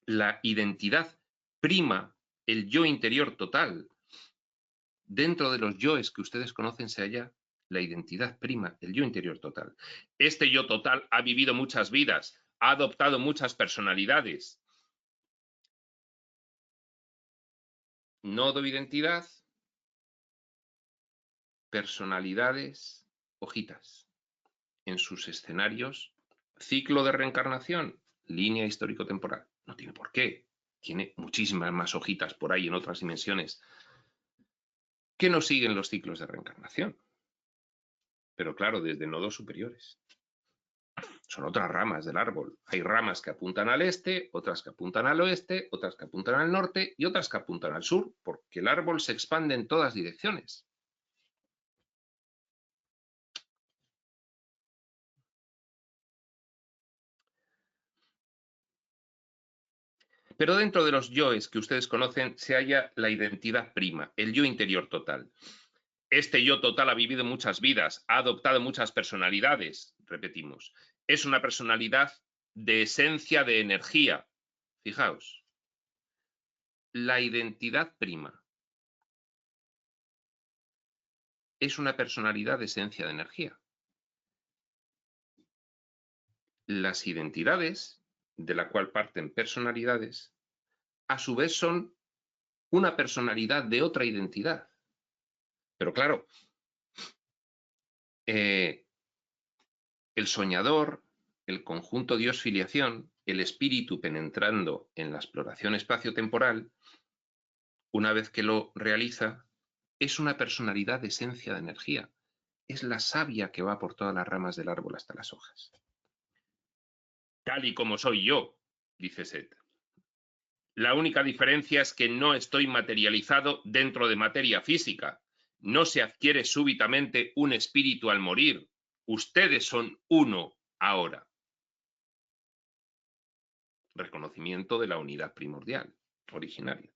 la identidad prima el yo interior total. Dentro de los yoes que ustedes conocen se halla la identidad prima, el yo interior total. Este yo total ha vivido muchas vidas, ha adoptado muchas personalidades. Nodo identidad, personalidades, hojitas. En sus escenarios, ciclo de reencarnación, línea histórico-temporal. No tiene por qué. Tiene muchísimas más hojitas por ahí en otras dimensiones que no siguen los ciclos de reencarnación. Pero claro, desde nodos superiores. Son otras ramas del árbol. Hay ramas que apuntan al este, otras que apuntan al oeste, otras que apuntan al norte y otras que apuntan al sur, porque el árbol se expande en todas direcciones. Pero dentro de los yoes que ustedes conocen se halla la identidad prima, el yo interior total. Este yo total ha vivido muchas vidas, ha adoptado muchas personalidades, repetimos. Es una personalidad de esencia de energía. Fijaos, la identidad prima es una personalidad de esencia de energía. Las identidades, de la cual parten personalidades, a su vez son una personalidad de otra identidad. Pero claro, el soñador, el conjunto Dios-filiación, el espíritu penetrando en la exploración espacio-temporal, una vez que lo realiza, es una personalidad de esencia de energía. Es la savia que va por todas las ramas del árbol hasta las hojas. Tal y como soy yo, dice Seth. La única diferencia es que no estoy materializado dentro de materia física. No se adquiere súbitamente un espíritu al morir. Ustedes son uno ahora. Reconocimiento de la unidad primordial, originaria.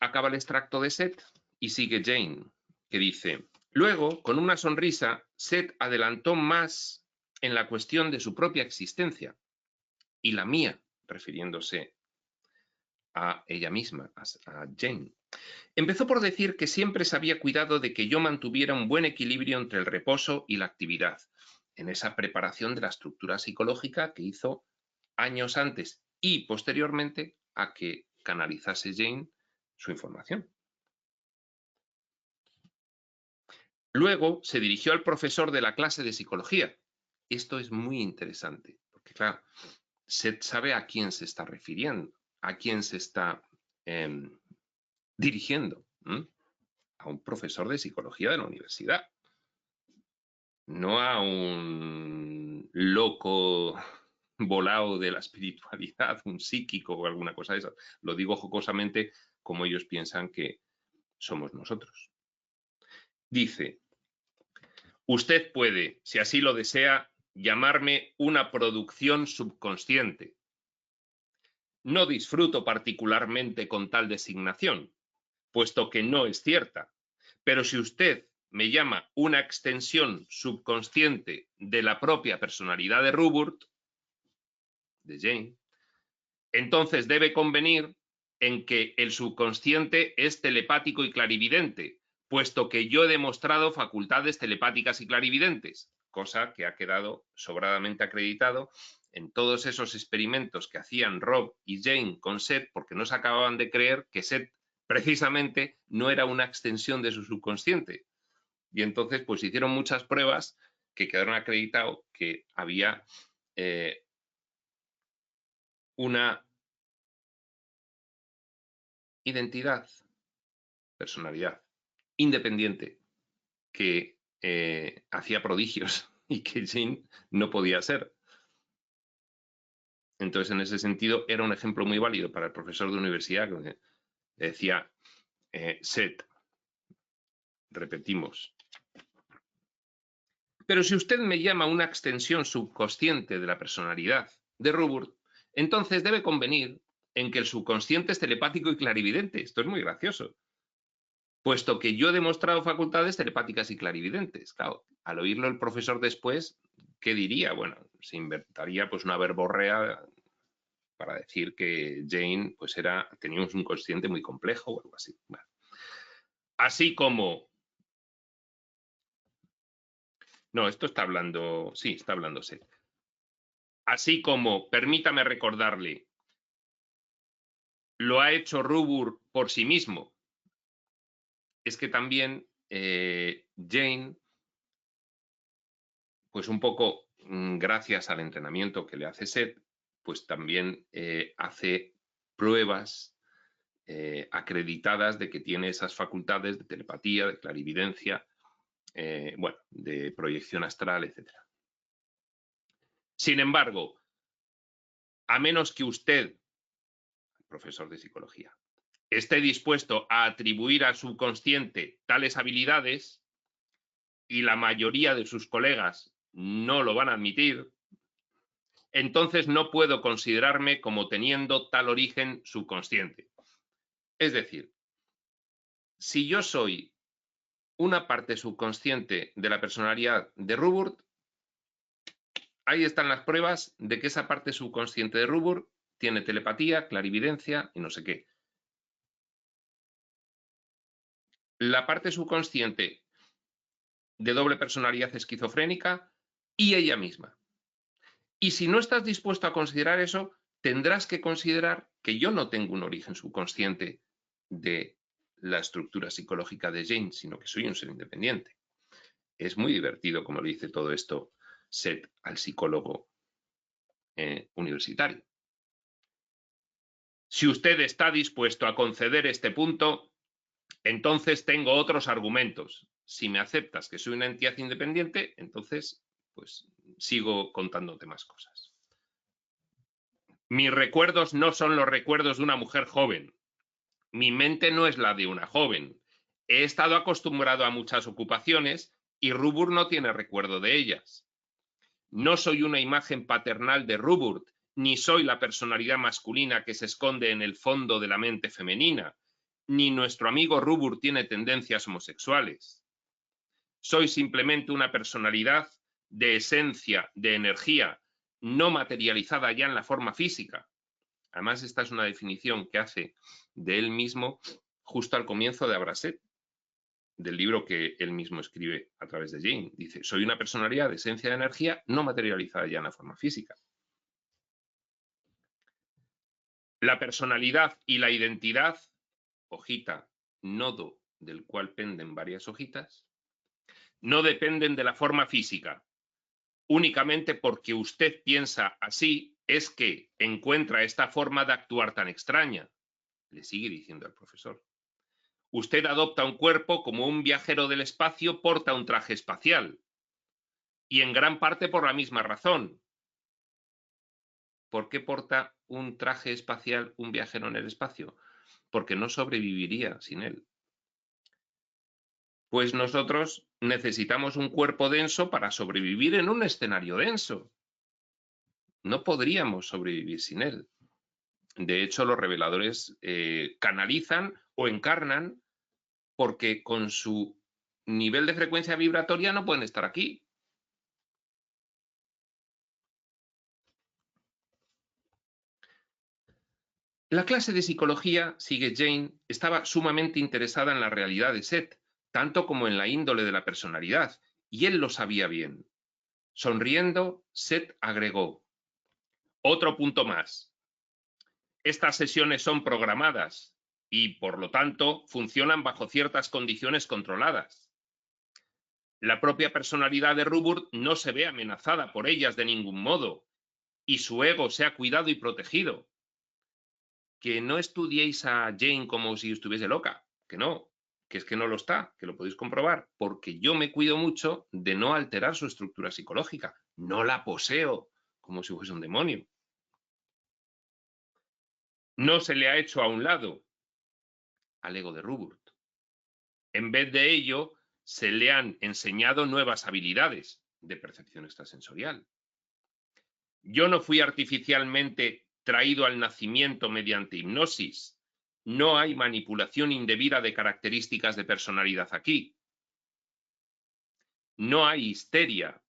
Acaba el extracto de Seth y sigue Jane, que dice: luego, con una sonrisa, Seth adelantó más en la cuestión de su propia existencia y la mía, refiriéndose a ella misma, a Jane. Empezó por decir que siempre se había cuidado de que yo mantuviera un buen equilibrio entre el reposo y la actividad, en esa preparación de la estructura psicológica que hizo años antes y posteriormente a que canalizase Jane su información. Luego se dirigió al profesor de la clase de psicología. Esto es muy interesante, porque claro, Seth sabe a quién se está refiriendo, a quién se está dirigiendo. A un profesor de psicología de la universidad, no a un loco volado de la espiritualidad, un psíquico o alguna cosa de esa. Lo digo jocosamente, como ellos piensan que somos nosotros. Dice: usted puede, si así lo desea, llamarme una producción subconsciente. No disfruto particularmente con tal designación, puesto que no es cierta. Pero si usted me llama una extensión subconsciente de la propia personalidad de Ruburt, de Jane, entonces debe convenir en que el subconsciente es telepático y clarividente, puesto que yo he demostrado facultades telepáticas y clarividentes, cosa que ha quedado sobradamente acreditado en todos esos experimentos que hacían Rob y Jane con Seth, porque no se acababan de creer que Seth precisamente no era una extensión de su subconsciente. Y entonces pues hicieron muchas pruebas que quedaron acreditado que había una identidad, personalidad independiente que hacía prodigios y que Jane no podía ser. Entonces, en ese sentido, era un ejemplo muy válido para el profesor de universidad que decía: Seth, repetimos, pero si usted me llama una extensión subconsciente de la personalidad de Ruburt, entonces debe convenir en que el subconsciente es telepático y clarividente. Esto es muy gracioso, puesto que yo he demostrado facultades telepáticas y clarividentes. Claro, al oírlo el profesor después, ¿qué diría? Bueno, se inventaría pues una verborrea para decir que Jane pues tenía un inconsciente muy complejo o algo así. Bueno. Así como... No, esto está hablando... Sí, está hablando Seth. Así como, permítame recordarle, lo ha hecho Rubur por sí mismo. Es que también Jane, pues un poco gracias al entrenamiento que le hace Seth, pues también hace pruebas acreditadas de que tiene esas facultades de telepatía, de clarividencia, bueno, de proyección astral, etc. Sin embargo, a menos que usted, profesor de psicología, esté dispuesto a atribuir al subconsciente tales habilidades, y la mayoría de sus colegas no lo van a admitir, entonces no puedo considerarme como teniendo tal origen subconsciente. Es decir, si yo soy una parte subconsciente de la personalidad de Ruburt, ahí están las pruebas de que esa parte subconsciente de Ruburt tiene telepatía, clarividencia y no sé qué. La parte subconsciente de doble personalidad esquizofrénica y ella misma. Y si no estás dispuesto a considerar eso, tendrás que considerar que yo no tengo un origen subconsciente de la estructura psicológica de Jane, sino que soy un ser independiente. Es muy divertido como le dice todo esto Seth al psicólogo universitario. Si usted está dispuesto a conceder este punto, entonces tengo otros argumentos. Si me aceptas que soy una entidad independiente, entonces pues sigo contándote más cosas. Mis recuerdos no son los recuerdos de una mujer joven. Mi mente no es la de una joven. He estado acostumbrado a muchas ocupaciones y Ruburt no tiene recuerdo de ellas. No soy una imagen paternal de Ruburt, ni soy la personalidad masculina que se esconde en el fondo de la mente femenina, ni nuestro amigo Ruburt tiene tendencias homosexuales. Soy simplemente una personalidad de esencia, de energía, no materializada ya en la forma física. Además, esta es una definición que hace de él mismo justo al comienzo de Abraset, del libro que él mismo escribe a través de Jane. Dice, soy una personalidad de esencia de energía no materializada ya en la forma física. La personalidad y la identidad, hojita, nodo del cual penden varias hojitas, no dependen de la forma física. Únicamente porque usted piensa así es que encuentra esta forma de actuar tan extraña, le sigue diciendo el profesor. Usted adopta un cuerpo como un viajero del espacio porta un traje espacial. Y en gran parte por la misma razón. ¿Por qué porta un traje espacial un viajero en el espacio? Porque no sobreviviría sin él. Pues nosotros necesitamos un cuerpo denso para sobrevivir en un escenario denso. No podríamos sobrevivir sin él. De hecho, los reveladores canalizan o encarnan porque con su nivel de frecuencia vibratoria no pueden estar aquí. La clase de psicología, sigue Jane, estaba sumamente interesada en la realidad de Seth, tanto como en la índole de la personalidad, y él lo sabía bien. Sonriendo, Seth agregó, otro punto más. Estas sesiones son programadas y, por lo tanto, funcionan bajo ciertas condiciones controladas. La propia personalidad de Ruburt no se ve amenazada por ellas de ningún modo, y su ego se ha cuidado y protegido. Que no estudiéis a Jane como si estuviese loca, que no, que es que no lo está, que lo podéis comprobar, porque yo me cuido mucho de no alterar su estructura psicológica, no la poseo como si fuese un demonio. No se le ha hecho a un lado al ego de Ruburt. En vez de ello, se le han enseñado nuevas habilidades de percepción extrasensorial. Yo no fui artificialmente traído al nacimiento mediante hipnosis. No hay manipulación indebida de características de personalidad aquí. No hay histeria.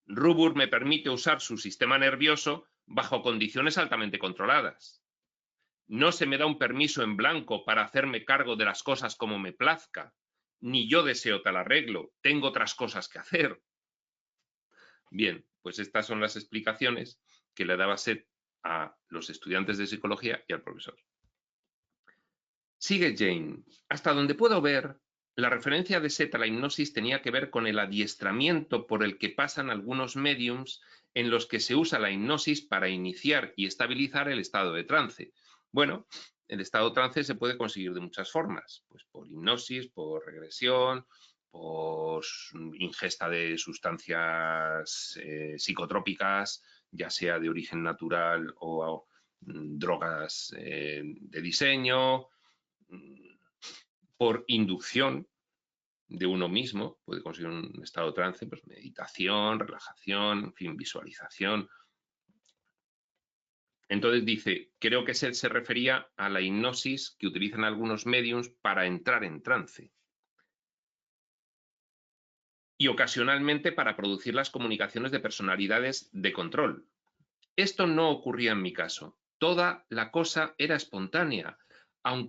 Ruburt me permite usar su sistema nervioso bajo condiciones altamente controladas. No se me da un permiso en blanco para hacerme cargo de las cosas como me plazca. Ni yo deseo tal arreglo. Tengo otras cosas que hacer. Bien, pues estas son las explicaciones que le daba Seth a los estudiantes de psicología y al profesor. Sigue Jane. Hasta donde puedo ver, la referencia de Seth a la hipnosis tenía que ver con el adiestramiento por el que pasan algunos médiums en los que se usa la hipnosis para iniciar y estabilizar el estado de trance. Bueno, el estado de trance se puede conseguir de muchas formas, pues por hipnosis, por regresión, por ingesta de sustancias psicotrópicas, ya sea de origen natural o drogas de diseño, por inducción de uno mismo, puede conseguir un estado de trance, pues meditación, relajación, en fin, visualización. Entonces dice, creo que se refería a la hipnosis que utilizan algunos mediums para entrar en trance y ocasionalmente para producir las comunicaciones de personalidades de control. Esto no ocurría en mi caso. Toda la cosa era espontánea, aun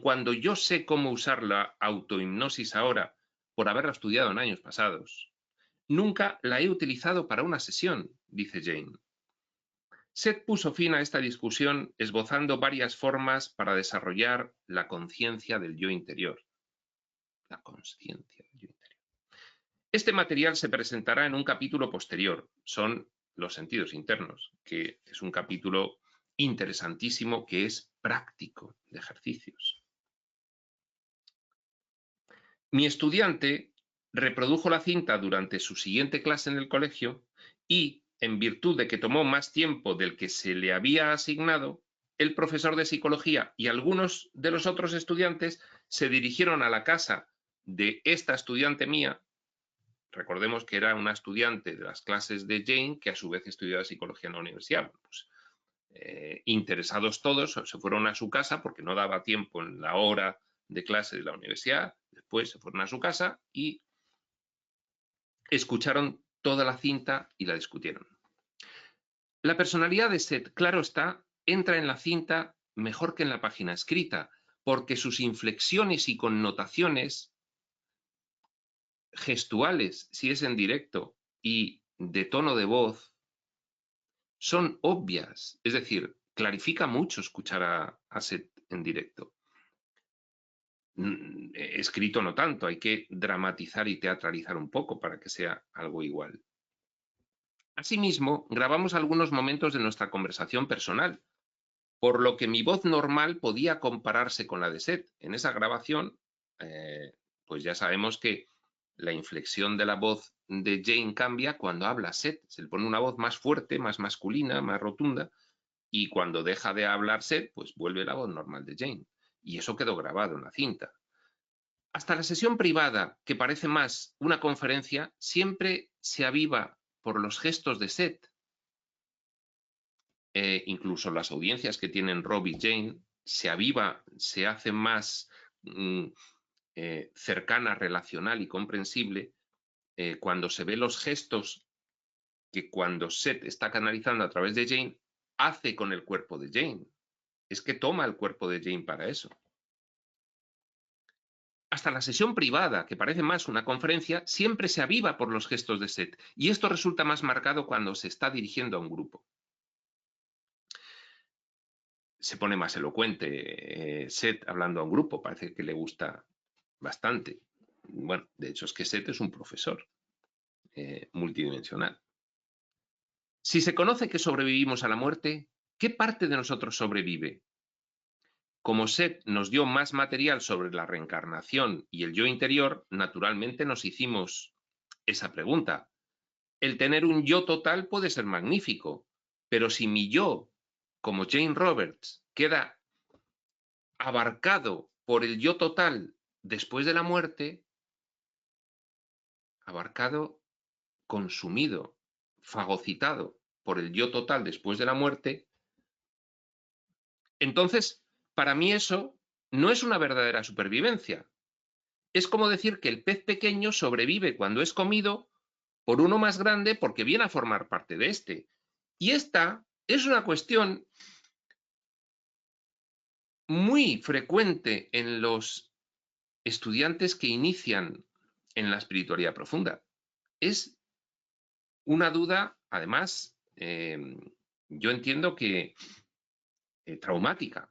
cuando yo sé cómo usar la autohipnosis ahora, por haberla estudiado en años pasados. Nunca la he utilizado para una sesión, dice Jane. Seth puso fin a esta discusión esbozando varias formas para desarrollar la conciencia del yo interior. La conciencia del yo interior. Este material se presentará en un capítulo posterior. Son los sentidos internos, que es un capítulo interesantísimo que es práctico de ejercicios. Mi estudiante reprodujo la cinta durante su siguiente clase en el colegio y, en virtud de que tomó más tiempo del que se le había asignado, el profesor de psicología y algunos de los otros estudiantes se dirigieron a la casa de esta estudiante mía. Recordemos que era una estudiante de las clases de Jane que a su vez estudiaba psicología en la universidad. Pues, interesados todos, se fueron a su casa porque no daba tiempo en la hora de clase de la universidad. Después se fueron a su casa y escucharon toda la cinta y la discutieron. La personalidad de Seth, claro está, entra en la cinta mejor que en la página escrita, porque sus inflexiones y connotaciones gestuales, si es en directo, y de tono de voz, son obvias. Es decir, clarifica mucho escuchar a Seth en directo. Escrito no tanto, hay que dramatizar y teatralizar un poco para que sea algo igual. Asimismo, grabamos algunos momentos de nuestra conversación personal, por lo que mi voz normal podía compararse con la de Seth. En esa grabación, pues ya sabemos que la inflexión de la voz de Jane cambia cuando habla Seth. Se le pone una voz más fuerte, más masculina, más rotunda, y cuando deja de hablar Seth, pues vuelve la voz normal de Jane. Y eso quedó grabado en la cinta. Hasta la sesión privada, que parece más una conferencia, siempre se aviva por los gestos de Seth. Incluso las audiencias que tienen Rob y Jane se aviva, se hace más cercana, relacional y comprensible cuando se ve los gestos que cuando Seth está canalizando a través de Jane, hace con el cuerpo de Jane. Es que toma el cuerpo de Jane para eso. Hasta la sesión privada, que parece más una conferencia, siempre se aviva por los gestos de Seth, y esto resulta más marcado cuando se está dirigiendo a un grupo. Se pone más elocuente Seth hablando a un grupo, parece que le gusta bastante. Bueno, de hecho es que Seth es un profesor multidimensional. Si se conoce que sobrevivimos a la muerte, ¿qué parte de nosotros sobrevive? Como Seth nos dio más material sobre la reencarnación y el yo interior, naturalmente nos hicimos esa pregunta. El tener un yo total puede ser magnífico, pero si mi yo, como Jane Roberts, queda abarcado por el yo total después de la muerte, abarcado, consumido, fagocitado por el yo total después de la muerte, entonces, para mí eso no es una verdadera supervivencia. Es como decir que el pez pequeño sobrevive cuando es comido por uno más grande porque viene a formar parte de este. Y esta es una cuestión muy frecuente en los estudiantes que inician en la espiritualidad profunda. Es una duda, además, yo entiendo que traumática.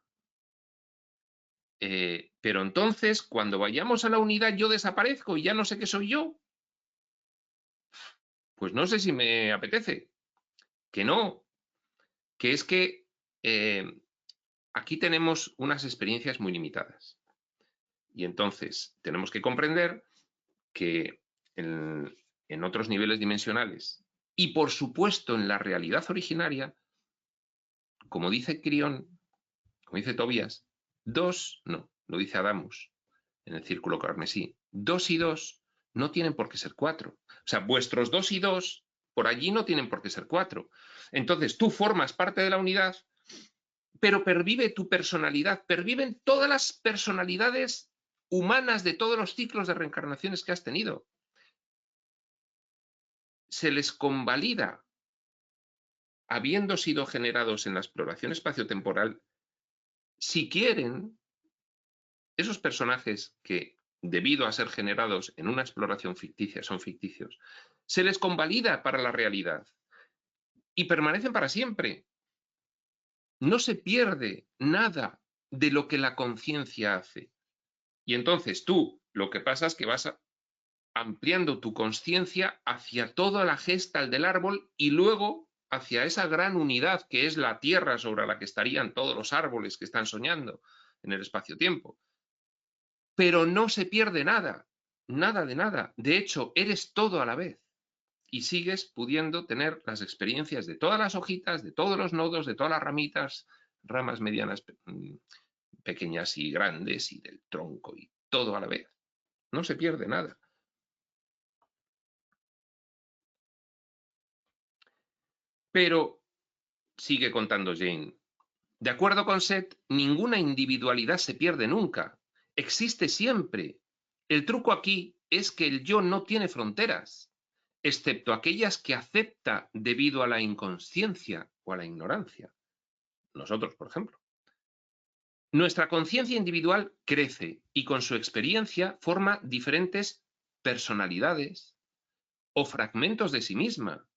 Pero entonces, cuando vayamos a la unidad, yo desaparezco y ya no sé qué soy yo. Pues no sé si me apetece. Que no. Que es que aquí tenemos unas experiencias muy limitadas. Y entonces tenemos que comprender que en otros niveles dimensionales y, por supuesto, en la realidad originaria, como dice Crión, como dice Tobías, lo dice Adamus en el círculo carmesí, 2 y 2 no tienen por qué ser 4. O sea, vuestros 2 y 2 por allí no tienen por qué ser 4. Entonces tú formas parte de la unidad, pero pervive tu personalidad, perviven todas las personalidades humanas de todos los ciclos de reencarnaciones que has tenido. Se les convalida, habiendo sido generados en la exploración espaciotemporal, si quieren, esos personajes que, debido a ser generados en una exploración ficticia, son ficticios, se les convalida para la realidad y permanecen para siempre. No se pierde nada de lo que la conciencia hace. Y entonces tú lo que pasa es que vas ampliando tu conciencia hacia toda la gestal del árbol y luego hacia esa gran unidad que es la tierra sobre la que estarían todos los árboles que están soñando en el espacio-tiempo. Pero no se pierde nada, nada de nada. De hecho, eres todo a la vez y sigues pudiendo tener las experiencias de todas las hojitas, de todos los nodos, de todas las ramitas, ramas medianas, pequeñas y grandes, y del tronco, y todo a la vez. No se pierde nada. Pero, sigue contando Jane, de acuerdo con Seth, ninguna individualidad se pierde nunca. Existe siempre. El truco aquí es que el yo no tiene fronteras, excepto aquellas que acepta debido a la inconsciencia o a la ignorancia. Nosotros, por ejemplo. Nuestra conciencia individual crece y con su experiencia forma diferentes personalidades o fragmentos de sí misma.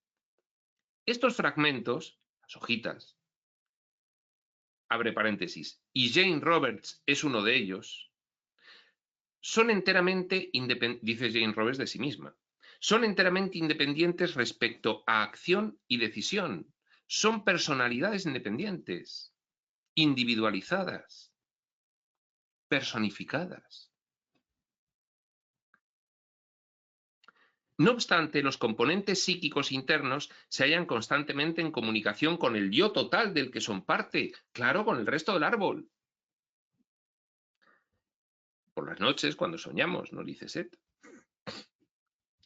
Estos fragmentos, las hojitas, abre paréntesis, y Jane Roberts es uno de ellos, son enteramente independientes, dice Jane Roberts de sí misma, son enteramente independientes respecto a acción y decisión. Son personalidades independientes, individualizadas, personificadas. No obstante, los componentes psíquicos internos se hallan constantemente en comunicación con el yo total del que son parte, claro, con el resto del árbol. Por las noches, cuando soñamos, nos dice Seth.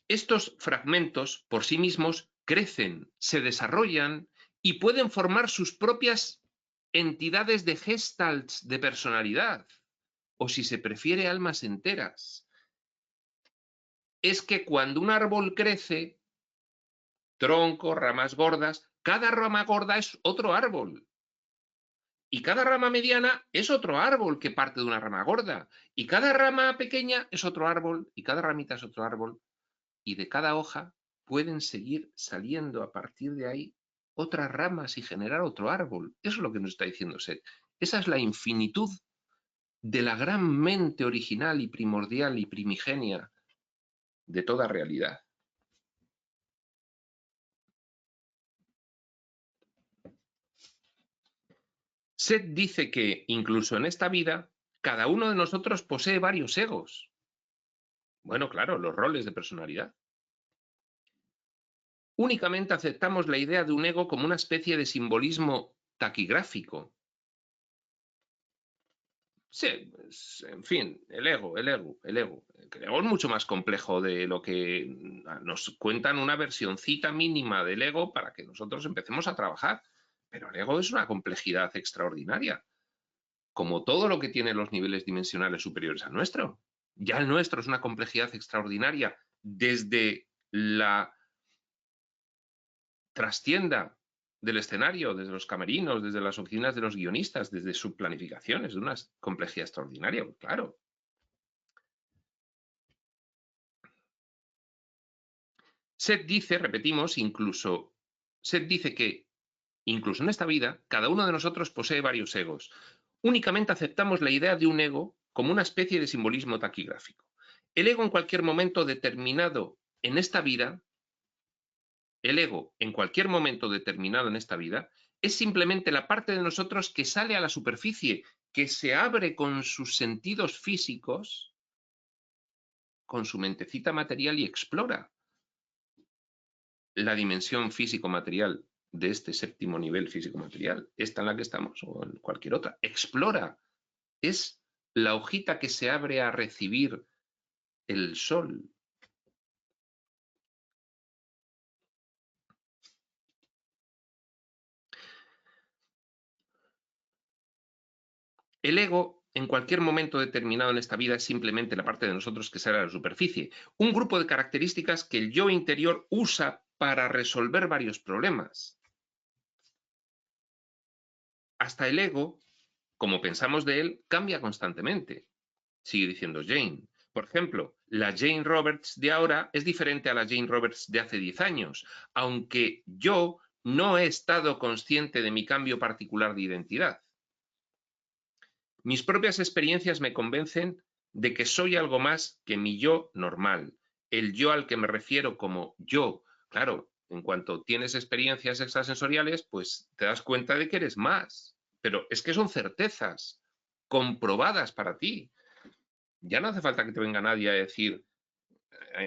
Estos fragmentos, por sí mismos, crecen, se desarrollan y pueden formar sus propias entidades de gestalts de personalidad, o si se prefiere, almas enteras. Es que cuando un árbol crece, tronco, ramas gordas, cada rama gorda es otro árbol. Y cada rama mediana es otro árbol que parte de una rama gorda. Y cada rama pequeña es otro árbol. Y cada ramita es otro árbol. Y de cada hoja pueden seguir saliendo a partir de ahí otras ramas y generar otro árbol. Eso es lo que nos está diciendo Seth. Esa es la infinitud de la gran mente original y primordial y primigenia de toda realidad. Seth dice que, incluso en esta vida, cada uno de nosotros posee varios egos. Bueno, claro, los roles de personalidad. Únicamente aceptamos la idea de un ego como una especie de simbolismo taquigráfico. Sí, en fin, el ego. El ego es mucho más complejo de lo que nos cuentan, una versioncita mínima del ego para que nosotros empecemos a trabajar. Pero el ego es una complejidad extraordinaria, como todo lo que tiene los niveles dimensionales superiores al nuestro. Ya el nuestro es una complejidad extraordinaria desde la trastienda del escenario, desde los camerinos, desde las oficinas de los guionistas, desde su planificación, es de una complejidad extraordinaria, claro. Seth dice, repetimos, Seth dice que incluso en esta vida, cada uno de nosotros posee varios egos. Únicamente aceptamos la idea de un ego como una especie de simbolismo taquigráfico. El ego en cualquier momento determinado en esta vida, el ego en cualquier momento determinado en esta vida, es simplemente la parte de nosotros que sale a la superficie, que se abre con sus sentidos físicos, con su mentecita material y explora la dimensión físico-material de este séptimo nivel físico-material, esta en la que estamos o en cualquier otra. Explora. Es la hojita que se abre a recibir el sol. El ego, en cualquier momento determinado en esta vida, es simplemente la parte de nosotros que sale a la superficie. Un grupo de características que el yo interior usa para resolver varios problemas. Hasta el ego, como pensamos de él, cambia constantemente. Sigue diciendo Jane. Por ejemplo, la Jane Roberts de ahora es diferente a la Jane Roberts de hace 10 años, aunque yo no he estado consciente de mi cambio particular de identidad. Mis propias experiencias me convencen de que soy algo más que mi yo normal, el yo al que me refiero como yo. Claro, en cuanto tienes experiencias extrasensoriales, pues te das cuenta de que eres más. Pero es que son certezas comprobadas para ti. Ya no hace falta que te venga nadie a decir,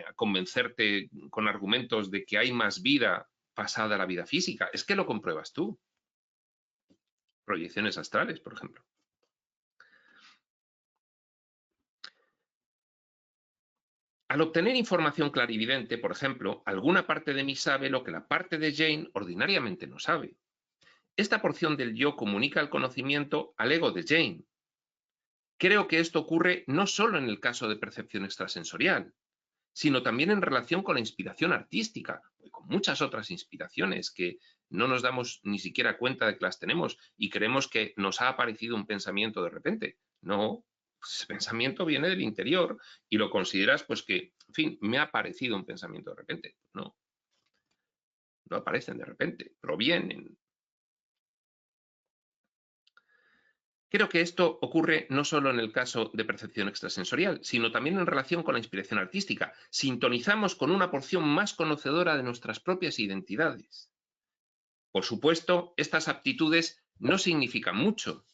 a convencerte con argumentos de que hay más vida pasada a la vida física. Es que lo compruebas tú. Proyecciones astrales, por ejemplo. Al obtener información clarividente, por ejemplo, alguna parte de mí sabe lo que la parte de Jane ordinariamente no sabe. Esta porción del yo comunica el conocimiento al ego de Jane. Creo que esto ocurre no solo en el caso de percepción extrasensorial, sino también en relación con la inspiración artística, y con muchas otras inspiraciones que no nos damos ni siquiera cuenta de que las tenemos y creemos que nos ha aparecido un pensamiento de repente. No, ese pensamiento viene del interior y lo consideras pues que, en fin, me ha aparecido un pensamiento de repente. No, no aparecen de repente, provienen. Creo que esto ocurre no solo en el caso de percepción extrasensorial, sino también en relación con la inspiración artística. Sintonizamos con una porción más conocedora de nuestras propias identidades. Por supuesto, estas aptitudes no significan mucho,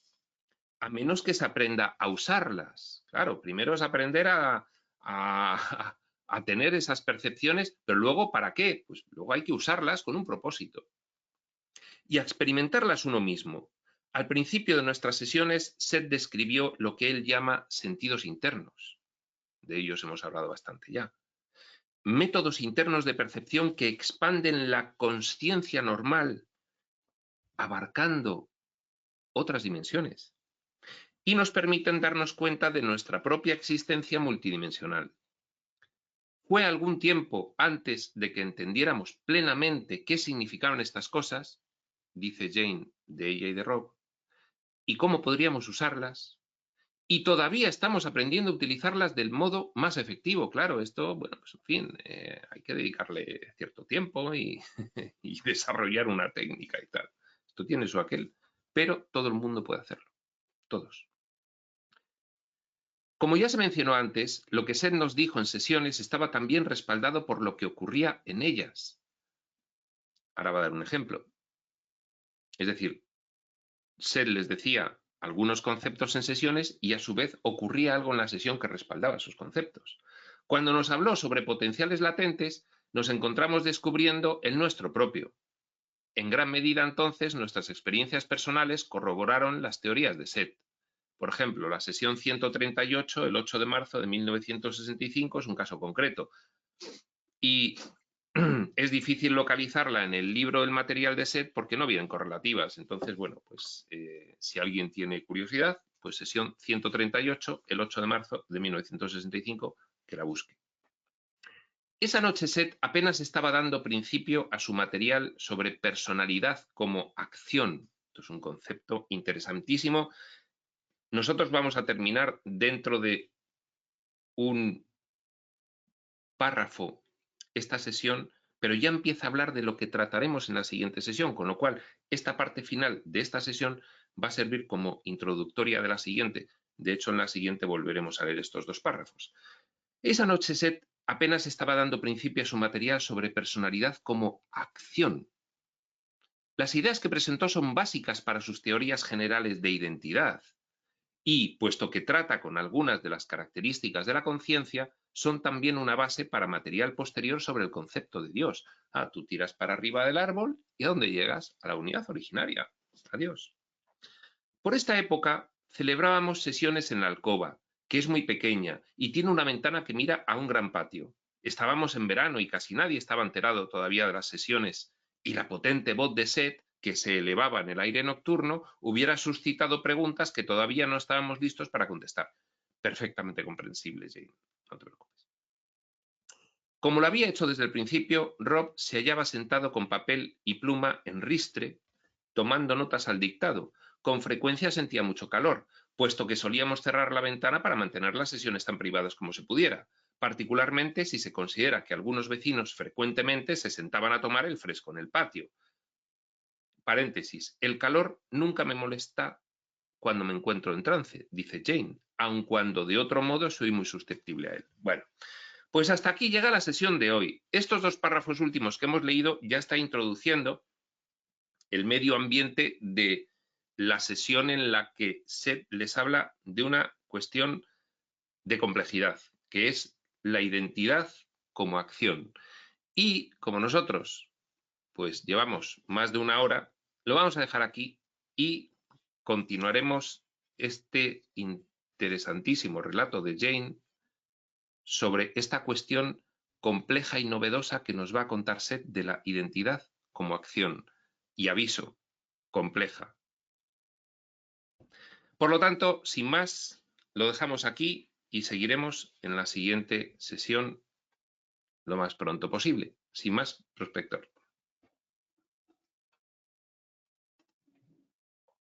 a menos que se aprenda a usarlas. Claro, primero es aprender a tener esas percepciones, pero luego, ¿para qué? Pues luego hay que usarlas con un propósito. Y a experimentarlas uno mismo. Al principio de nuestras sesiones, Seth describió lo que él llama sentidos internos. De ellos hemos hablado bastante ya. Métodos internos de percepción que expanden la consciencia normal, abarcando otras dimensiones, y nos permiten darnos cuenta de nuestra propia existencia multidimensional. Fue algún tiempo antes de que entendiéramos plenamente qué significaban estas cosas, dice Jane de ella y de Rob, y cómo podríamos usarlas, y todavía estamos aprendiendo a utilizarlas del modo más efectivo. Claro, esto, bueno, pues en fin, hay que dedicarle cierto tiempo y, y desarrollar una técnica y tal. Esto tiene su aquel, pero todo el mundo puede hacerlo, todos. Como ya se mencionó antes, lo que Seth nos dijo en sesiones estaba también respaldado por lo que ocurría en ellas. Ahora va a dar un ejemplo. Es decir, Seth les decía algunos conceptos en sesiones y a su vez ocurría algo en la sesión que respaldaba esos conceptos. Cuando nos habló sobre potenciales latentes, nos encontramos descubriendo el nuestro propio. En gran medida, entonces, nuestras experiencias personales corroboraron las teorías de Seth. Por ejemplo, la sesión 138, el 8 de marzo de 1965, es un caso concreto. Y es difícil localizarla en el libro del material de Seth porque no vienen correlativas. Entonces, bueno, pues si alguien tiene curiosidad, pues sesión 138, el 8 de marzo de 1965, que la busque. Esa noche Seth apenas estaba dando principio a su material sobre personalidad como acción. Esto es un concepto interesantísimo. Nosotros vamos a terminar dentro de un párrafo esta sesión, pero ya empieza a hablar de lo que trataremos en la siguiente sesión, con lo cual esta parte final de esta sesión va a servir como introductoria de la siguiente. De hecho, en la siguiente volveremos a leer estos dos párrafos. Esa noche Seth apenas estaba dando principio a su material sobre personalidad como acción. Las ideas que presentó son básicas para sus teorías generales de identidad y, puesto que trata con algunas de las características de la conciencia, son también una base para material posterior sobre el concepto de Dios. Tú tiras para arriba del árbol y ¿a dónde llegas? A la unidad originaria. Adiós. Por esta época celebrábamos sesiones en la alcoba, que es muy pequeña y tiene una ventana que mira a un gran patio. Estábamos en verano y casi nadie estaba enterado todavía de las sesiones, y la potente voz de Seth, que se elevaba en el aire nocturno, hubiera suscitado preguntas que todavía no estábamos listos para contestar. Perfectamente comprensible, Jane. No te preocupes. Como lo había hecho desde el principio, Rob se hallaba sentado con papel y pluma en ristre, tomando notas al dictado. Con frecuencia sentía mucho calor, puesto que solíamos cerrar la ventana para mantener las sesiones tan privadas como se pudiera, particularmente si se considera que algunos vecinos frecuentemente se sentaban a tomar el fresco en el patio. Paréntesis, el calor nunca me molesta cuando me encuentro en trance, dice Jane, aun cuando de otro modo soy muy susceptible a él. Bueno, pues hasta aquí llega la sesión de hoy. Estos dos párrafos últimos que hemos leído ya está introduciendo el medio ambiente de la sesión en la que Seth les habla de una cuestión de complejidad, que es la identidad como acción. Y como nosotros pues llevamos más de una hora, lo vamos a dejar aquí y continuaremos este interesantísimo relato de Jane sobre esta cuestión compleja y novedosa que nos va a contar Seth de la identidad como acción. Y aviso, compleja. Por lo tanto, sin más, lo dejamos aquí y seguiremos en la siguiente sesión lo más pronto posible. Sin más, prospector.